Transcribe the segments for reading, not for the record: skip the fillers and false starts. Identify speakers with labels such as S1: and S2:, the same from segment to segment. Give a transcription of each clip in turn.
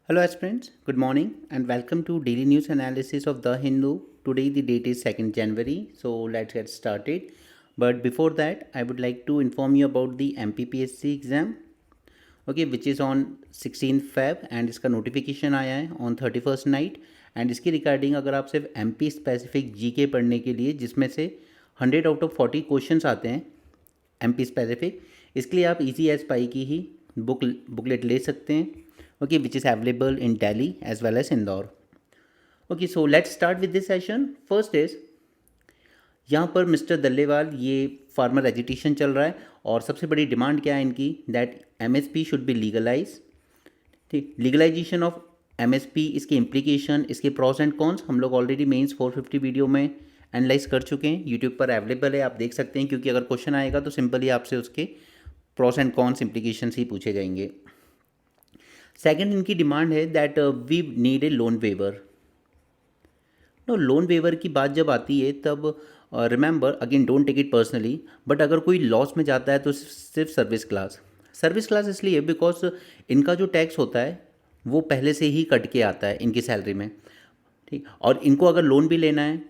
S1: Hello aspirants, good morning and welcome to daily news analysis of The Hindu. Today the date is 2nd January, so let's get started. But before that, I would like to inform you about the MPPSC exam, okay, which is on 16th Feb and इसका notification आया है on 31st night and इसकी regarding अगर आप सिर्फ MP specific GK पढ़ने के लिए जिसमें से 100 आउट ऑफ 40 क्वेश्चंस आते हैं MP स्पेसिफिक, इसके लिए आप इजी एज पाई की ही बुकलेट ले सकते हैं, okay, which is available in Delhi as well as Indore. Okay, so let's start with this session. First is यहाँ पर मिस्टर दल्लेवाल ये फार्मर एजिटेशन चल रहा है और सबसे बड़ी डिमांड क्या है इनकी, that MSP should be legalise. ठीक, लीगलाइजेशन ऑफ एमएसपी, इसके इम्प्लीकेशन, इसके प्रॉस एंड कॉन्स हम लोग ऑलरेडी मेंस 450 वीडियो में एनालाइज कर चुके हैं. यूट्यूब पर अवेलेबल है, आप देख सकते हैं, क्योंकि अगर क्वेश्चन आएगा तो सिंपली आपसे उसके प्रॉस एंड कॉन्स इम्प्लीकेशन ही पूछे जाएंगे. सेकेंड इनकी डिमांड है that we need a loan waiver. No, loan waiver की बात जब आती है तब remember again, don't take it personally, but अगर कोई लॉस में जाता है तो सिर्फ सर्विस क्लास इसलिए बिकॉज इनका जो टैक्स होता है वो पहले से ही कट के आता है इनकी सैलरी में. ठीक, और इनको अगर लोन भी लेना है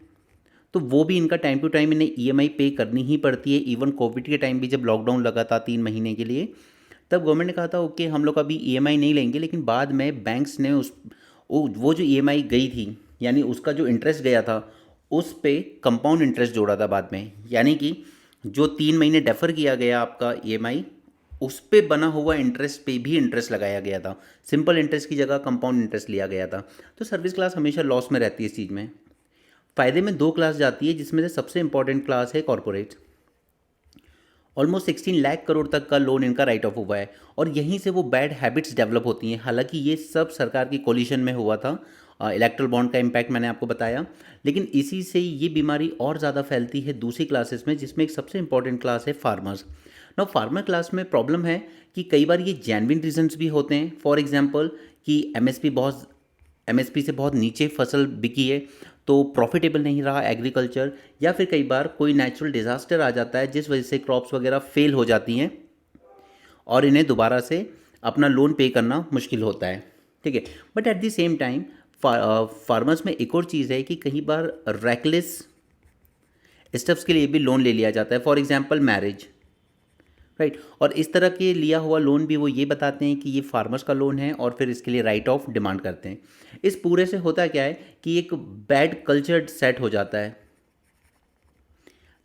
S1: तो वो भी इनका टाइम टू टाइम इन्हें ईएमआई पे करनी ही पड़ती है. इवन कोविड के टाइम भी जब लॉकडाउन लगा था 3 महीने के लिए, तब गवर्नमेंट ने कहा था ओके हम लोग अभी ईएमआई नहीं लेंगे, लेकिन बाद में बैंक्स ने वो जो ईएमआई गई थी, यानी उसका जो इंटरेस्ट गया था उस पे कंपाउंड इंटरेस्ट जोड़ा था बाद में. यानी कि जो 3 महीने डेफर किया गया आपका ईएमआई, उस पे बना हुआ इंटरेस्ट पे भी इंटरेस्ट लगाया गया था. सिंपल इंटरेस्ट की जगह कंपाउंड इंटरेस्ट लिया गया था. तो सर्विस क्लास हमेशा लॉस में रहती है इस चीज़ में. फ़ायदे में 2 क्लास जाती है, जिसमें से सबसे इंपॉर्टेंट क्लास है कॉरपोरेट. ऑलमोस्ट 16 लाख करोड़ तक का लोन इनका राइट ऑफ हुआ है और यहीं से वो बैड हैबिट्स डेवलप होती हैं. हालांकि ये सब सरकार की कोलिशन में हुआ था, इलेक्ट्रल बॉन्ड का इम्पैक्ट मैंने आपको बताया, लेकिन इसी से ये बीमारी और ज़्यादा फैलती है दूसरी क्लासेस में, जिसमें एक सबसे इंपॉर्टेंट क्लास है फार्मर्स. नाउ फार्मर क्लास में प्रॉब्लम है कि कई बार ये जेन्युइन रीजंस भी होते हैं. फॉर एग्जांपल कि एमएसपी से बहुत नीचे फसल बिकी है तो प्रॉफिटेबल नहीं रहा एग्रीकल्चर, या फिर कई बार कोई नेचुरल डिज़ास्टर आ जाता है जिस वजह से क्रॉप्स वगैरह फेल हो जाती हैं और इन्हें दोबारा से अपना लोन पे करना मुश्किल होता है. ठीक है, but at the same time farmers में एक और चीज़ है कि कई बार रैकलेस स्टफ्स के लिए भी लोन ले लिया जाता है. फॉर एग्जांपल मैरिज, राइट, और इस तरह के लिया हुआ लोन भी वो ये बताते हैं कि ये फार्मर्स का लोन है और फिर इसके लिए राइट ऑफ डिमांड करते हैं. इस पूरे से होता क्या है कि एक बैड कल्चर सेट हो जाता है.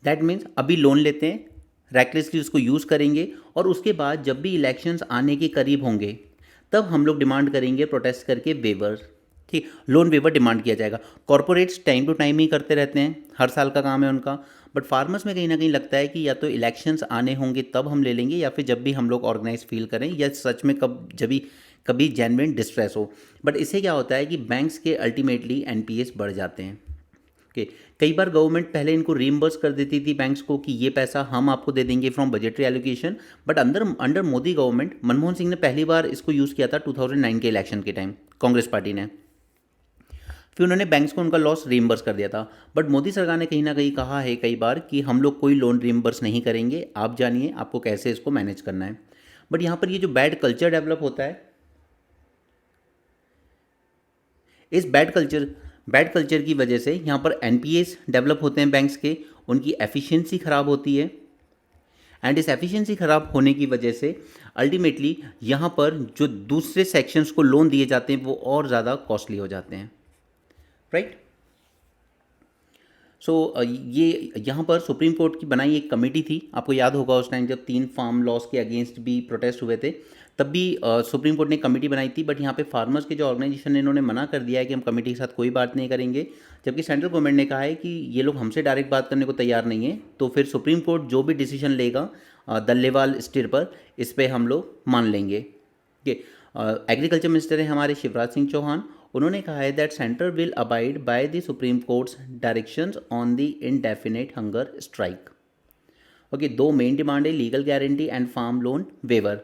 S1: दैट मीन्स अभी लोन लेते हैं, रैकलेसली उसको यूज़ करेंगे और उसके बाद जब भी इलेक्शंस आने के करीब होंगे तब हम लोग डिमांड करेंगे प्रोटेस्ट करके वेवर. ठीक, लोन वेवर डिमांड किया जाएगा. कॉरपोरेट्स टाइम टू टाइम ही करते रहते हैं, हर साल का काम है उनका. बट फार्मर्स में कहीं ना कहीं लगता है कि या तो इलेक्शंस आने होंगे तब हम ले लेंगे, या फिर जब भी हम लोग ऑर्गेनाइज फील करें, या सच में जब भी कभी जेन्युइन डिस्ट्रेस हो. बट इससे क्या होता है कि बैंक्स के अल्टीमेटली एनपीएस बढ़ जाते हैं. ओके, कई बार गवर्नमेंट पहले इनको रीइंबर्स कर देती थी बैंक्स को कि ये पैसा हम आपको दे देंगे from budgetary allocation. But under Modi government, Manmohan Singh ने पहली बार इसको यूज़ किया था 2009 के इलेक्शन के टाइम, कांग्रेस पार्टी ने. फिर उन्होंने बैंक्स को उनका लॉस रीइंबर्स कर दिया था. बट मोदी सरकार ने कहीं ना कहीं कहा है कई बार कि हम लोग कोई लोन रीइंबर्स नहीं करेंगे, आप जानिए आपको कैसे इसको मैनेज करना है. बट यहाँ पर ये जो बैड कल्चर डेवलप होता है, इस बैड कल्चर की वजह से यहाँ पर एनपीएस डेवलप होते हैं बैंक्स के, उनकी एफिशिएंसी ख़राब होती है. एंड इस एफिशिएंसी ख़राब होने की वजह से अल्टीमेटली यहाँ पर जो दूसरे सेक्शंस को लोन दिए जाते हैं वो और ज़्यादा कॉस्टली हो जाते हैं. राइट. सो ये यहाँ पर सुप्रीम कोर्ट की बनाई एक कमेटी थी, आपको याद होगा उस टाइम जब 3 फार्म लॉस के अगेंस्ट भी प्रोटेस्ट हुए थे, तब भी सुप्रीम कोर्ट ने कमेटी बनाई थी. बट यहाँ पे फार्मर्स के जो ऑर्गेनाइजेशन ने इन्होंने मना कर दिया है कि हम कमेटी के साथ कोई बात नहीं करेंगे, जबकि सेंट्रल गवर्नमेंट ने कहा है कि ये लोग हमसे डायरेक्ट बात करने को तैयार नहीं है. तो फिर सुप्रीम कोर्ट जो भी डिसीजन लेगा दल्लेवाल स्टेट पर, इस पर हम लोग मान लेंगे. एग्रीकल्चर मिनिस्टर हैं हमारे शिवराज सिंह चौहान, उन्होंने कहा है that centre will abide by the Supreme Court's directions on the indefinite hunger strike. Okay, 2 main demand है, legal guarantee and farm loan waiver.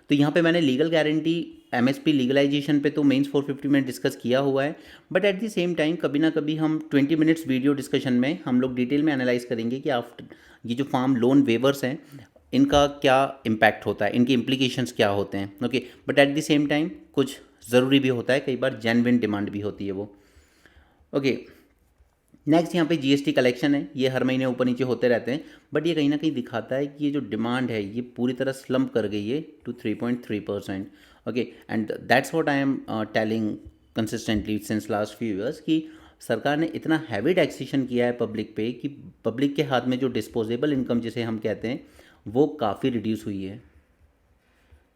S1: तो यहाँ पे मैंने लीगल गारंटी एमएसपी लीगलाइजेशन पे तो मेंस 450 में डिस्कस किया हुआ है. But at the same time कभी ना कभी हम 20 मिनट्स वीडियो डिस्कशन में हम लोग डिटेल में एनालाइज करेंगे कि आफ्टर ये जो फार्म लोन वेवर्स हैं इनका क्या इम्पैक्ट होता है, इनके इम्प्लीकेशंस क्या होते हैं. Okay, but at the same time कुछ ज़रूरी भी होता है, कई बार जेन्युइन डिमांड भी होती है वो। ओके, नेक्स्ट यहाँ पे जीएसटी कलेक्शन है, ये हर महीने ऊपर नीचे होते रहते हैं, बट ये कहीं ना कहीं दिखाता है कि ये जो डिमांड है ये पूरी तरह स्लम्प कर गई है to 3.3%। Okay, and that's what I am telling consistently since last few years कि सरकार ने इतना हैवी टैक्सेशन किया है पब्लिक पे कि पब्लिक के हाथ में जो डिस्पोजेबल इनकम जिसे हम कहते हैं वो काफ़ी रिड्यूस हुई है।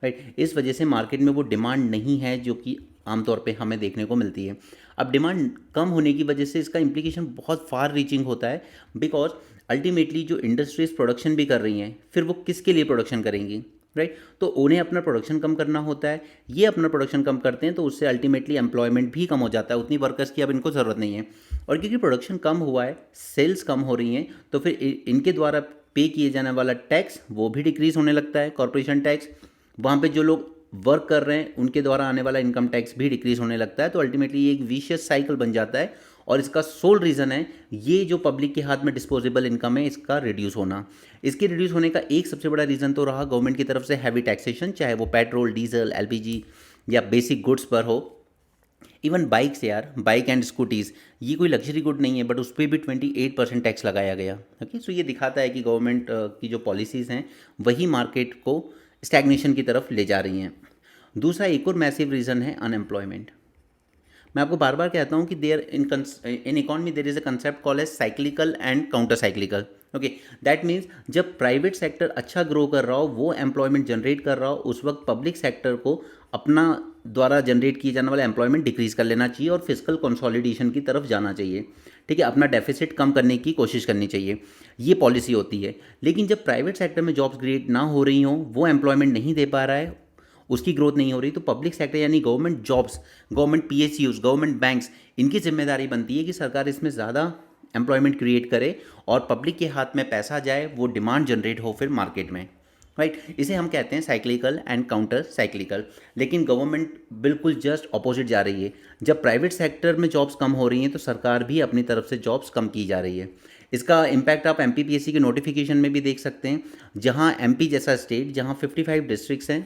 S1: राइट, इस वजह से मार्केट में वो डिमांड नहीं है जो कि आमतौर पे हमें देखने को मिलती है। अब डिमांड कम होने की वजह से इसका इम्प्लीकेशन बहुत फार रीचिंग होता है, बिकॉज अल्टीमेटली जो इंडस्ट्रीज प्रोडक्शन भी कर रही हैं फिर वो किसके लिए प्रोडक्शन करेंगी, राइट। तो उन्हें अपना प्रोडक्शन कम करना होता है, ये अपना प्रोडक्शन कम करते हैं तो उससे अल्टीमेटली एम्प्लॉयमेंट भी कम हो जाता है, उतनी वर्कर्स की अब इनको ज़रूरत नहीं है। और क्योंकि प्रोडक्शन कम हुआ है, सेल्स कम हो रही हैं, तो फिर इनके द्वारा पे किए जाने वाला टैक्स वो भी डिक्रीज़ होने लगता है, कॉर्पोरेशन टैक्स। वहाँ पे जो लोग वर्क कर रहे हैं उनके द्वारा आने वाला इनकम टैक्स भी डिक्रीज होने लगता है। तो अल्टीमेटली ये एक विशियस साइकिल बन जाता है और इसका सोल रीज़न है ये जो पब्लिक के हाथ में डिस्पोजेबल इनकम है इसका रिड्यूस होना। इसके रिड्यूस होने का एक सबसे बड़ा रीज़न तो रहा गवर्नमेंट की तरफ से हैवी टैक्सेशन, चाहे वो पेट्रोल, डीजल, एलपीजी या बेसिक गुड्स पर हो। इवन बाइक्स, यार बाइक एंड स्कूटीज़ ये कोई लग्जरी गुड नहीं है, बट उस पर भी 28% टैक्स लगाया गया। ओके, सो ये दिखाता है कि गवर्नमेंट की जो पॉलिसीज़ हैं वही मार्केट को स्टैग्नेशन की तरफ ले जा रही हैं। दूसरा एक और मैसिव रीज़न है अनएम्प्लॉयमेंट। मैं आपको बार बार कहता हूँ कि there in economy there is a concept call as cyclical and counter cyclical. Okay, that means जब प्राइवेट सेक्टर अच्छा ग्रो कर रहा हो, वो एम्प्लॉयमेंट जनरेट कर रहा हो, उस वक्त पब्लिक सेक्टर को अपना द्वारा जनरेट किए जाने वाला एम्प्लॉयमेंट डिक्रीज कर लेना चाहिए और फिजिकल कंसोलिडेशन की तरफ जाना चाहिए। ठीक है, अपना डेफिसिट कम करने की कोशिश करनी चाहिए, ये पॉलिसी होती है। लेकिन जब प्राइवेट सेक्टर में जॉब्स क्रिएट ना हो रही हों, वो एम्प्लॉयमेंट नहीं दे पा रहा है, उसकी ग्रोथ नहीं हो रही, तो पब्लिक सेक्टर यानी government jobs, government PSUs, government banks, इनकी जिम्मेदारी बनती है कि सरकार इसमें ज़्यादा एम्प्लॉयमेंट क्रिएट करे और पब्लिक के हाथ में पैसा जाए, वो डिमांड जनरेट हो फिर मार्केट में, राइट। इसे हम कहते हैं साइक्लिकल एंड काउंटर साइक्लिकल। लेकिन गवर्नमेंट बिल्कुल जस्ट अपोजिट जा रही है। जब प्राइवेट सेक्टर में जॉब्स कम हो रही हैं तो सरकार भी अपनी तरफ से जॉब्स कम की जा रही है। इसका इम्पैक्ट आप एमपीपीएससी के नोटिफिकेशन में भी देख सकते हैं, जहां एमपी जैसा स्टेट जहां 55 डिस्ट्रिक्ट्स हैं,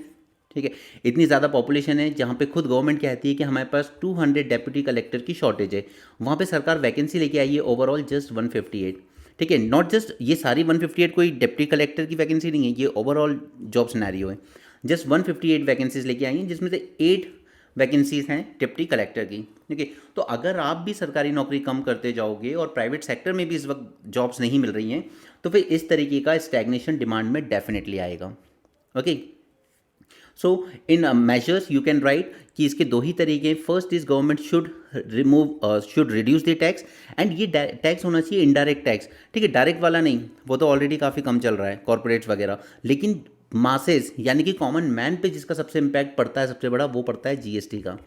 S1: ठीक है, इतनी ज़्यादा पॉपुलेशन है, जहाँ पे खुद गवर्नमेंट कहती है कि हमारे पास 200 डेप्यूटी कलेक्टर की शॉर्टेज है, वहाँ पे सरकार वैकेंसी लेके आई है ओवरऑल जस्ट 158। ठीक है, नॉट जस्ट ये सारी 158 कोई डिप्टी कलेक्टर की वैकेंसी नहीं है, ये ओवरऑल जॉब सिनेरियो है। जस्ट 158 वैकेंसीज लेके आई हैं, जिसमें से 8 वैकेंसीज हैं डिप्टी कलेक्टर की। ठीक है, तो अगर आप भी सरकारी नौकरी कम करते जाओगे और प्राइवेट सेक्टर में भी इस वक्त जॉब्स नहीं मिल रही हैं, तो फिर इस तरीके का स्टैग्नेशन डिमांड में डेफिनेटली आएगा। Okay, so in measures you can write कि इसके दो ही तरीके हैं। First is government should reduce the tax, and ये टैक्स होना चाहिए इनडायरेक्ट टैक्स। ठीक है, डायरेक्ट वाला नहीं, वो तो ऑलरेडी काफ़ी कम चल रहा है कॉर्पोरेट्स वगैरह, लेकिन मासेस यानी कि कॉमन मैन पे जिसका सबसे इम्पैक्ट पड़ता है, सबसे बड़ा वो पड़ता है जीएसटी का।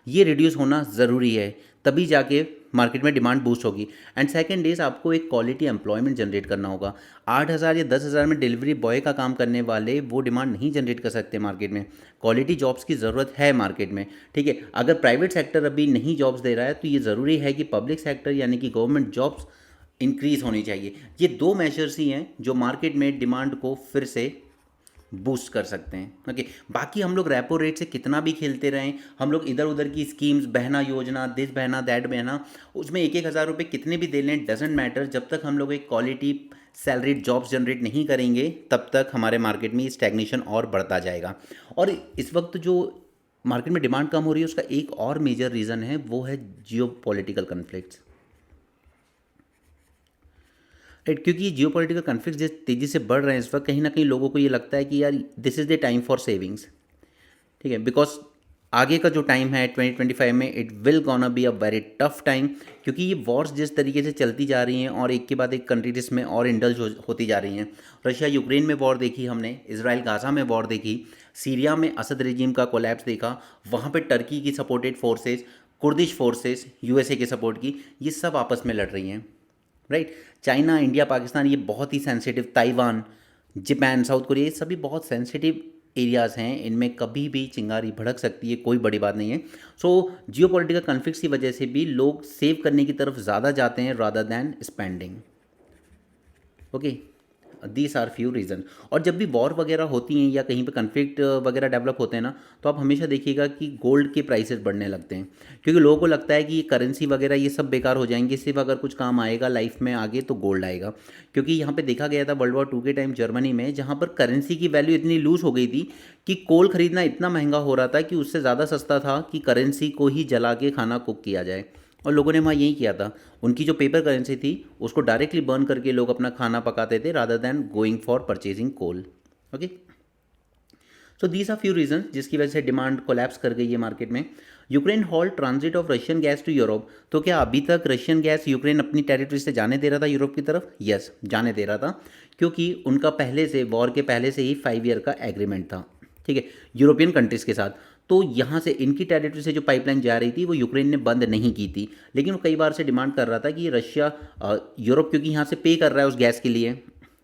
S1: ये रिड्यूस होना ज़रूरी है, तभी जाके मार्केट में डिमांड बूस्ट होगी। एंड सेकंड इज आपको एक क्वालिटी एम्प्लॉयमेंट जनरेट करना होगा। 8,000 या 10,000 में डिलीवरी बॉय का काम करने वाले वो डिमांड नहीं जनरेट कर सकते मार्केट में। क्वालिटी जॉब्स की ज़रूरत है मार्केट में। ठीक है, अगर प्राइवेट सेक्टर अभी नहीं जॉब्स दे रहा है तो ये ज़रूरी है कि पब्लिक सेक्टर यानी कि गवर्नमेंट जॉब्स इंक्रीज़ होनी चाहिए। ये दो मेजर्स ही हैं जो मार्केट में डिमांड को फिर से बूस्ट कर सकते हैं। ओके, बाकी हम लोग रेपो रेट से कितना भी खेलते रहें, हम लोग इधर उधर की स्कीम्स, बहना योजना, दिस बहना दैट बहना, उसमें 1,000 रुपये कितने भी दे लें, डजेंट मैटर। जब तक हम लोग एक क्वालिटी सैलरीड जॉब्स जनरेट नहीं करेंगे तब तक हमारे मार्केट में स्टैग्नेशन और बढ़ता जाएगा। और इस वक्त जो मार्केट में डिमांड कम हो रही है उसका एक और मेजर रीज़न है, वो है जियो पॉलिटिकल कन्फ्लिक्ट्स। राइट, क्योंकि ये जियो पॉलिटिकल कन्फ्लिक्ट जिस तेज़ी से बढ़ रहे हैं इस वक्त, कहीं ना कहीं लोगों को ये लगता है कि यार this is the time for savings. ठीक है, बिकॉज आगे का जो टाइम है 2025 में it will gonna be a very tough time, क्योंकि ये वॉर्स जिस तरीके से चलती जा रही हैं और एक के बाद एक कंट्री जिसमें और इंडल्ज होती जा रही हैं। रशिया यूक्रेन में वॉर देखी हमने, इसराइल गाज़ा में वॉर देखी, सीरिया में असद रेजिम का कोलैप्स देखा, वहाँ पे टर्की की supported forces, Kurdish forces USA के सपोर्ट की, ये सब आपस में लड़ रही हैं। राइट, चाइना, इंडिया, पाकिस्तान ये बहुत ही sensitive, Taiwan, Japan, South Korea, ये सभी बहुत सेंसिटिव एरियाज़ हैं, इनमें कभी भी चिंगारी भड़क सकती है, कोई बड़ी बात नहीं है। सो जियो पॉलिटिकल कन्फ्लिक्ट्स की वजह से भी लोग सेव करने की तरफ ज़्यादा जाते हैं rather than spending. Okay, these are few reason. और जब भी वॉर वगैरह होती हैं या कहीं पे कन्फ्लिक्ट वगैरह डेवलप होते हैं ना, तो आप हमेशा देखिएगा कि गोल्ड के प्राइसेस बढ़ने लगते हैं, क्योंकि लोगों को लगता है कि ये करेंसी वगैरह ये सब बेकार हो जाएंगे, सिर्फ अगर कुछ काम आएगा लाइफ में आगे तो गोल्ड आएगा। क्योंकि यहाँ पे देखा गया था वर्ल्ड वॉर 2 के टाइम जर्मनी में, जहाँ पर करेंसी की वैल्यू इतनी लूज हो गई थी कि कोल खरीदना इतना महंगा हो रहा था कि उससे ज़्यादा सस्ता था कि करेंसी को ही जला के खाना कुक किया जाए। और लोगों ने वहाँ यही किया था, उनकी जो पेपर करेंसी थी उसको डायरेक्टली बर्न करके लोग अपना खाना पकाते थे rather than going for purchasing coal. Okay, so these are few reason जिसकी वजह से डिमांड कोलैप्स कर गई है मार्केट में। Ukraine halt transit of Russian gas to Europe. तो क्या अभी तक रशियन गैस यूक्रेन अपनी टेरिटरी से जाने दे रहा था यूरोप की तरफ? यस, जाने दे रहा था, क्योंकि उनका पहले से वॉर के पहले से ही 5 ईयर का एग्रीमेंट था, ठीक है, यूरोपियन कंट्रीज़ के साथ। तो यहाँ से इनकी टेरिटरी से जो पाइपलाइन जा रही थी वो यूक्रेन ने बंद नहीं की थी, लेकिन वो कई बार से डिमांड कर रहा था कि रशिया यूरोप क्योंकि यहाँ से पे कर रहा है उस गैस के लिए।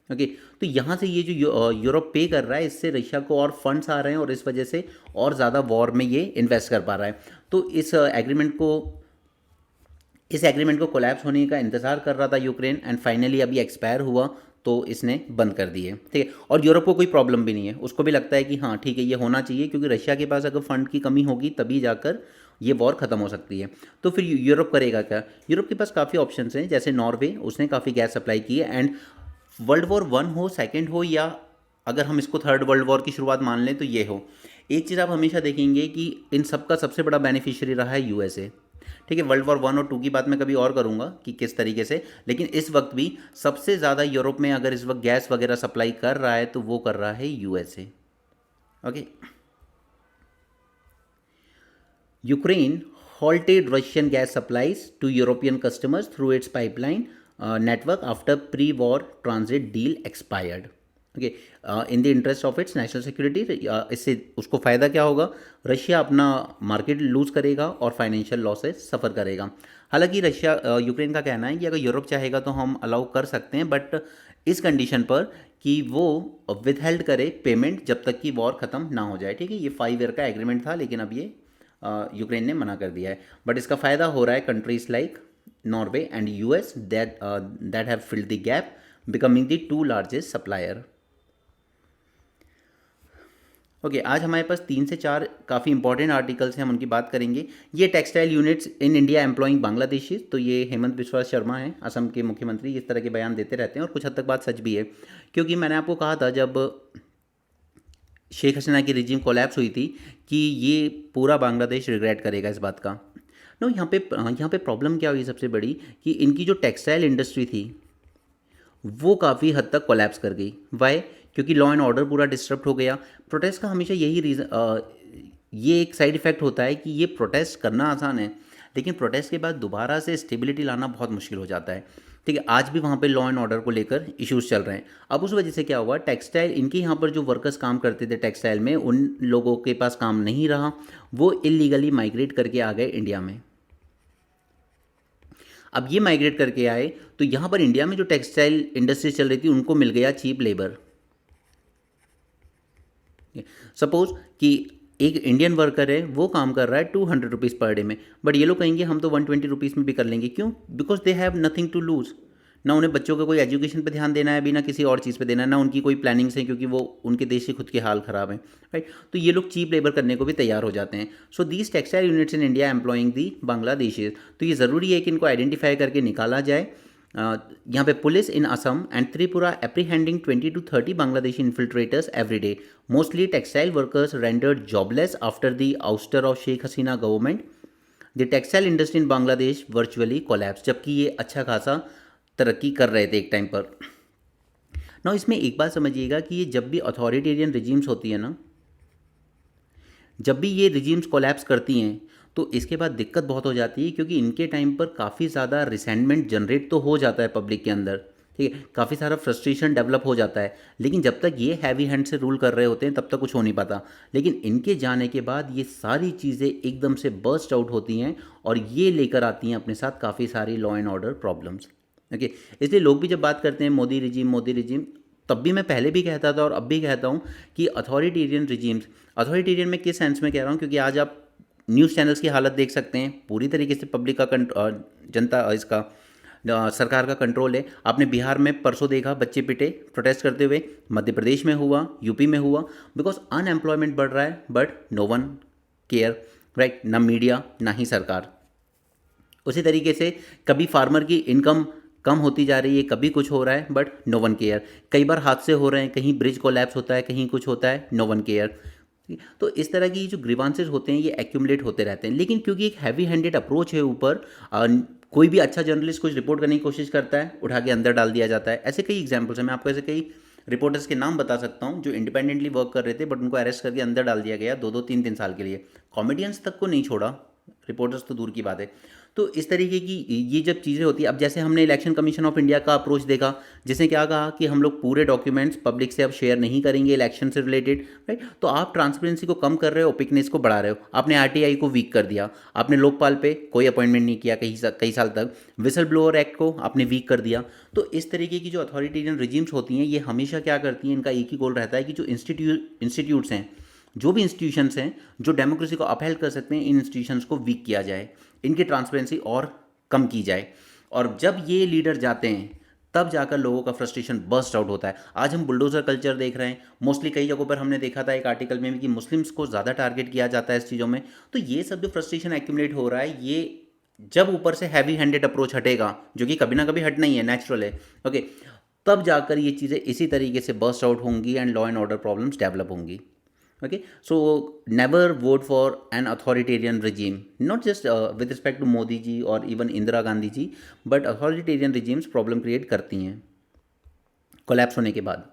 S1: ओके, तो यहाँ से ये जो यूरोप पे कर रहा है, इससे रशिया को और फंड्स आ रहे हैं और इस वजह से और ज़्यादा वॉर में ये इन्वेस्ट कर पा रहा है। तो इस एग्रीमेंट को कोलैप्स होने का इंतज़ार कर रहा था यूक्रेन, एंड फाइनली अभी एक्सपायर हुआ तो इसने बंद कर दिए, ठीक है। और यूरोप को कोई प्रॉब्लम भी नहीं है, उसको भी लगता है कि हाँ ठीक है ये होना चाहिए, क्योंकि रशिया के पास अगर फंड की कमी होगी तभी जाकर ये वॉर ख़त्म हो सकती है। तो फिर यूरोप करेगा क्या? यूरोप के पास काफ़ी ऑप्शंस हैं, जैसे नॉर्वे, उसने काफ़ी गैस सप्लाई की है। एंड वर्ल्ड वॉर 1 हो, सेकेंड हो, या अगर हम इसको थर्ड वर्ल्ड वॉर की शुरुआत मान लें तो ये हो, एक चीज़ आप हमेशा देखेंगे कि इन सब का सबसे बड़ा बेनिफिशियरी रहा है यूएसए, ठीक है। वर्ल्ड वॉर 1 और 2 की बात मैं कभी और करूंगा कि किस तरीके से, लेकिन इस वक्त भी सबसे ज़्यादा यूरोप में अगर इस वक्त गैस वगैरह सप्लाई कर रहा है तो वो कर रहा है USA. Okay, Ukraine halted Russian gas supplies to European customers through its pipeline network after pre-war transit deal expired. Okay, in the interest of its national security. इससे उसको फ़ायदा क्या होगा? रशिया अपना मार्केट लूज़ करेगा और फाइनेंशियल लॉसेस सफ़र करेगा। हालांकि रशिया यूक्रेन का कहना है कि अगर यूरोप चाहेगा तो हम अलाउ कर सकते हैं, बट इस कंडीशन पर कि वो विथहेल्ड करे पेमेंट जब तक कि वॉर ख़त्म ना हो जाए, ठीक है। ये 5 ईयर का एग्रीमेंट था, लेकिन अब ये यूक्रेन ने मना कर दिया है। बट इसका फ़ायदा हो रहा है countries like Norway and US that have filled the gap, becoming the 2 largest supplier. Okay, आज हमारे पास 3 से 4 काफ़ी इंपॉर्टेंट आर्टिकल्स हैं, हम उनकी बात करेंगे। ये textile units in India employing Bangladeshi, तो ये हेमंत बिस्वा शर्मा हैं, असम के मुख्यमंत्री, इस तरह के बयान देते रहते हैं और कुछ हद तक बात सच भी है, क्योंकि मैंने आपको कहा था जब शेख हसीना की रिजीम कोलैप्स हुई थी कि ये पूरा बांग्लादेश रिग्रेट करेगा इस बात का। नो, यहाँ पे प्रॉब्लम क्या हुई सबसे बड़ी, कि इनकी जो टेक्सटाइल इंडस्ट्री थी वो काफ़ी हद तक कोलैप्स कर गई। वाई? क्योंकि लॉ एंड ऑर्डर पूरा डिस्टर्ब हो गया। प्रोटेस्ट का हमेशा यही रीज़न, ये एक साइड इफ़ेक्ट होता है कि ये प्रोटेस्ट करना आसान है, लेकिन प्रोटेस्ट के बाद दोबारा से स्टेबिलिटी लाना बहुत मुश्किल हो जाता है, ठीक है। आज भी वहाँ पे लॉ एंड ऑर्डर को लेकर इश्यूज़ चल रहे हैं। अब उस वजह से क्या हुआ, टेक्सटाइल, इनके यहाँ पर जो वर्कर्स काम करते थे टेक्सटाइल में, उन लोगों के पास काम नहीं रहा, वो इलीगली माइग्रेट करके आ गए इंडिया में। अब ये माइग्रेट करके आए तो यहाँ पर इंडिया में जो टेक्सटाइल इंडस्ट्री चल रही थी उनको मिल गया चीप लेबर। सपोज कि एक इंडियन वर्कर है, वो काम कर रहा है 200 रुपीज़ पर डे में, बट ये लोग कहेंगे हम तो 120 रुपीज़ में भी कर लेंगे। क्यों? Because they have nothing to lose. ना उन्हें बच्चों का कोई एजुकेशन पे ध्यान देना है, अभी ना किसी और चीज़ पे देना है, ना उनकी कोई प्लानिंग्स है, क्योंकि वो उनके देश के खुद के हाल ख़राब हैं, राइट। तो ये लोग चीप लेबर करने को भी तैयार हो जाते हैं। So these textile units in India employing the Bangladeshis. तो ये ज़रूरी है कि इनको आइडेंटिफाई करके निकाला जाए। यहाँ पे police in Assam and Tripura apprehending 20 to 30 Bangladeshi infiltrators every day, mostly textile workers rendered jobless after the ouster of Sheikh Hasina government. The textile industry in Bangladesh virtually collapse. जबकि ये अच्छा खासा तरक्की कर रहे थे एक टाइम पर ना। इसमें एक बात समझिएगा कि ये जब भी अथॉरिटेरियन रिजीम्स होती है ना, जब भी ये रिजीम्स कोलैप्स करती हैं तो इसके बाद दिक्कत बहुत हो जाती है, क्योंकि इनके टाइम पर काफ़ी ज़्यादा रिसेंटमेंट जनरेट तो हो जाता है पब्लिक के अंदर, ठीक है, काफ़ी सारा फ्रस्ट्रेशन डेवलप हो जाता है, लेकिन जब तक ये हैवी हैंड से रूल कर रहे होते हैं तब तक कुछ हो नहीं पाता। लेकिन इनके जाने के बाद ये सारी चीज़ें एकदम से बर्स्ट आउट होती हैं और ये लेकर आती हैं अपने साथ काफ़ी सारी law and order problems. Okay, इसलिए लोग भी जब बात करते हैं मोदी रिजीम, तब भी मैं पहले भी कहता था और अब भी कहता हूँ कि अथॉरिटेरियन रिजीम्स, अथॉरिटेरियन में किस सेंस में कह रहा हूँ, क्योंकि आज आप न्यूज़ चैनल्स की हालत देख सकते हैं, पूरी तरीके से पब्लिक का जनता इसका सरकार का कंट्रोल है। आपने बिहार में परसों देखा बच्चे पिटे प्रोटेस्ट करते हुए, मध्य प्रदेश में हुआ, यूपी में हुआ, बिकॉज अनएम्प्लॉयमेंट बढ़ रहा है but no one care, right, ना मीडिया ना ही सरकार। उसी तरीके से कभी फार्मर की इनकम कम होती जा रही है, कभी कुछ हो रहा है बट नो वन केयर। कई बार हादसे हो रहे हैं, कहीं ब्रिज कोलैप्स होता है, कहीं कुछ होता है, नो वन केयर। तो इस तरह की जो ग्रीवांसेस होते हैं ये एक्यूमुलेट होते रहते हैं। लेकिन क्योंकि एक हैवी हैंडेड अप्रोच है ऊपर, कोई भी अच्छा जर्नलिस्ट कुछ रिपोर्ट करने की कोशिश करता है, उठा के अंदर डाल दिया जाता है। ऐसे कई एग्जाम्पल्स हैं, मैं आपको ऐसे कई रिपोर्टर्स के नाम बता सकता हूँ जो इंडिपेंडेंटली वर्क कर रहे थे बट उनको अरेस्ट करके अंदर डाल दिया गया 2-2 3-3 साल के लिए। कॉमेडियंस तक को नहीं छोड़ा, रिपोर्टर्स तो दूर की बात है। तो इस तरीके की ये जब चीज़ें होती है, अब जैसे हमने इलेक्शन कमीशन ऑफ इंडिया का अप्रोच देखा, जिसने क्या कहा कि हम लोग पूरे डॉक्यूमेंट्स पब्लिक से अब शेयर नहीं करेंगे इलेक्शन से रिलेटेड, राइट। तो आप ट्रांसपेरेंसी को कम कर रहे हो, ओपिकनेस को बढ़ा रहे हो। आपने आरटीआई को वीक कर दिया, आपने लोकपाल पे कोई अपॉइंटमेंट नहीं किया कई साल तक, विसल ब्लोअर एक्ट को आपने वीक कर दिया। तो इस तरीके की जो अथॉरिटेरियन रिजीम्स होती हैं ये हमेशा क्या करती हैं, इनका एक ही गोल रहता है कि जो इंस्टीट्यूट्स हैं, जो भी इंस्टीट्यूशंस हैं जो डेमोक्रेसी को अपहेल्ड कर सकते हैं, इन इंस्टीट्यूशंस को वीक किया जाए, इनकी ट्रांसपेरेंसी और कम की जाए। और जब ये लीडर जाते हैं तब जाकर लोगों का फ्रस्ट्रेशन बर्स्ट आउट होता है। आज हम बुलडोजर कल्चर देख रहे हैं, मोस्टली कई जगहों पर हमने देखा था एक आर्टिकल में भी कि मुस्लिम्स को ज़्यादा टारगेट किया जाता है इस चीज़ों में। तो ये सब जो फ्रस्ट्रेशन एक्यूमुलेट हो रहा है, ये जब ऊपर से हैवी हैंडेड अप्रोच हटेगा, जो कि कभी ना कभी हटना ही है, नेचुरल है, ओके, तब जाकर ये चीज़ें इसी तरीके से बर्स्ट आउट होंगी and law and order problems develop होंगी। Okay, so never vote for an authoritarian regime, not just with respect to Modi ji or even Indira Gandhi ji, but authoritarian regimes problem create करती हैं collapse होने के बाद।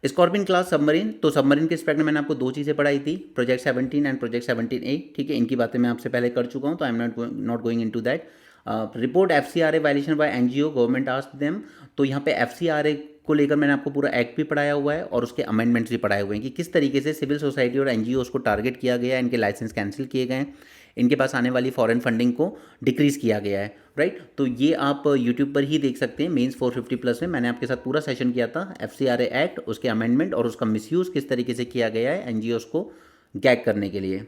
S1: Scorpene class submarine, तो submarine के respect में मैंने आपको दो चीज़ें पढ़ाई थी, प्रोजेक्ट 17 एंड प्रोजेक्ट 17A, ठीक है। इनकी बातें मैं आपसे पहले कर चुका हूँ, तो I am not going in to that. Report FCRA violation by NGO, government asked them. तो यहाँ पे FCRA को लेकर मैंने आपको पूरा एक्ट भी पढ़ाया हुआ है और उसके अमेंडमेंट्स भी पढ़ाए हुए हैं कि किस तरीके से सिविल सोसाइटी और NGOs को टारगेट किया गया है, इनके लाइसेंस कैंसिल किए गए हैं, इनके पास आने वाली फॉरेन फंडिंग को डिक्रीज़ किया गया है, राइट। तो ये आप यूट्यूब पर ही देख सकते हैं। मेंस 450+ में मैंने आपके साथ पूरा सेशन किया था, FCRA एक्ट, उसके अमेंडमेंट और उसका मिसयूज़ किस तरीके से किया गया है NGOs को गैग करने के लिए।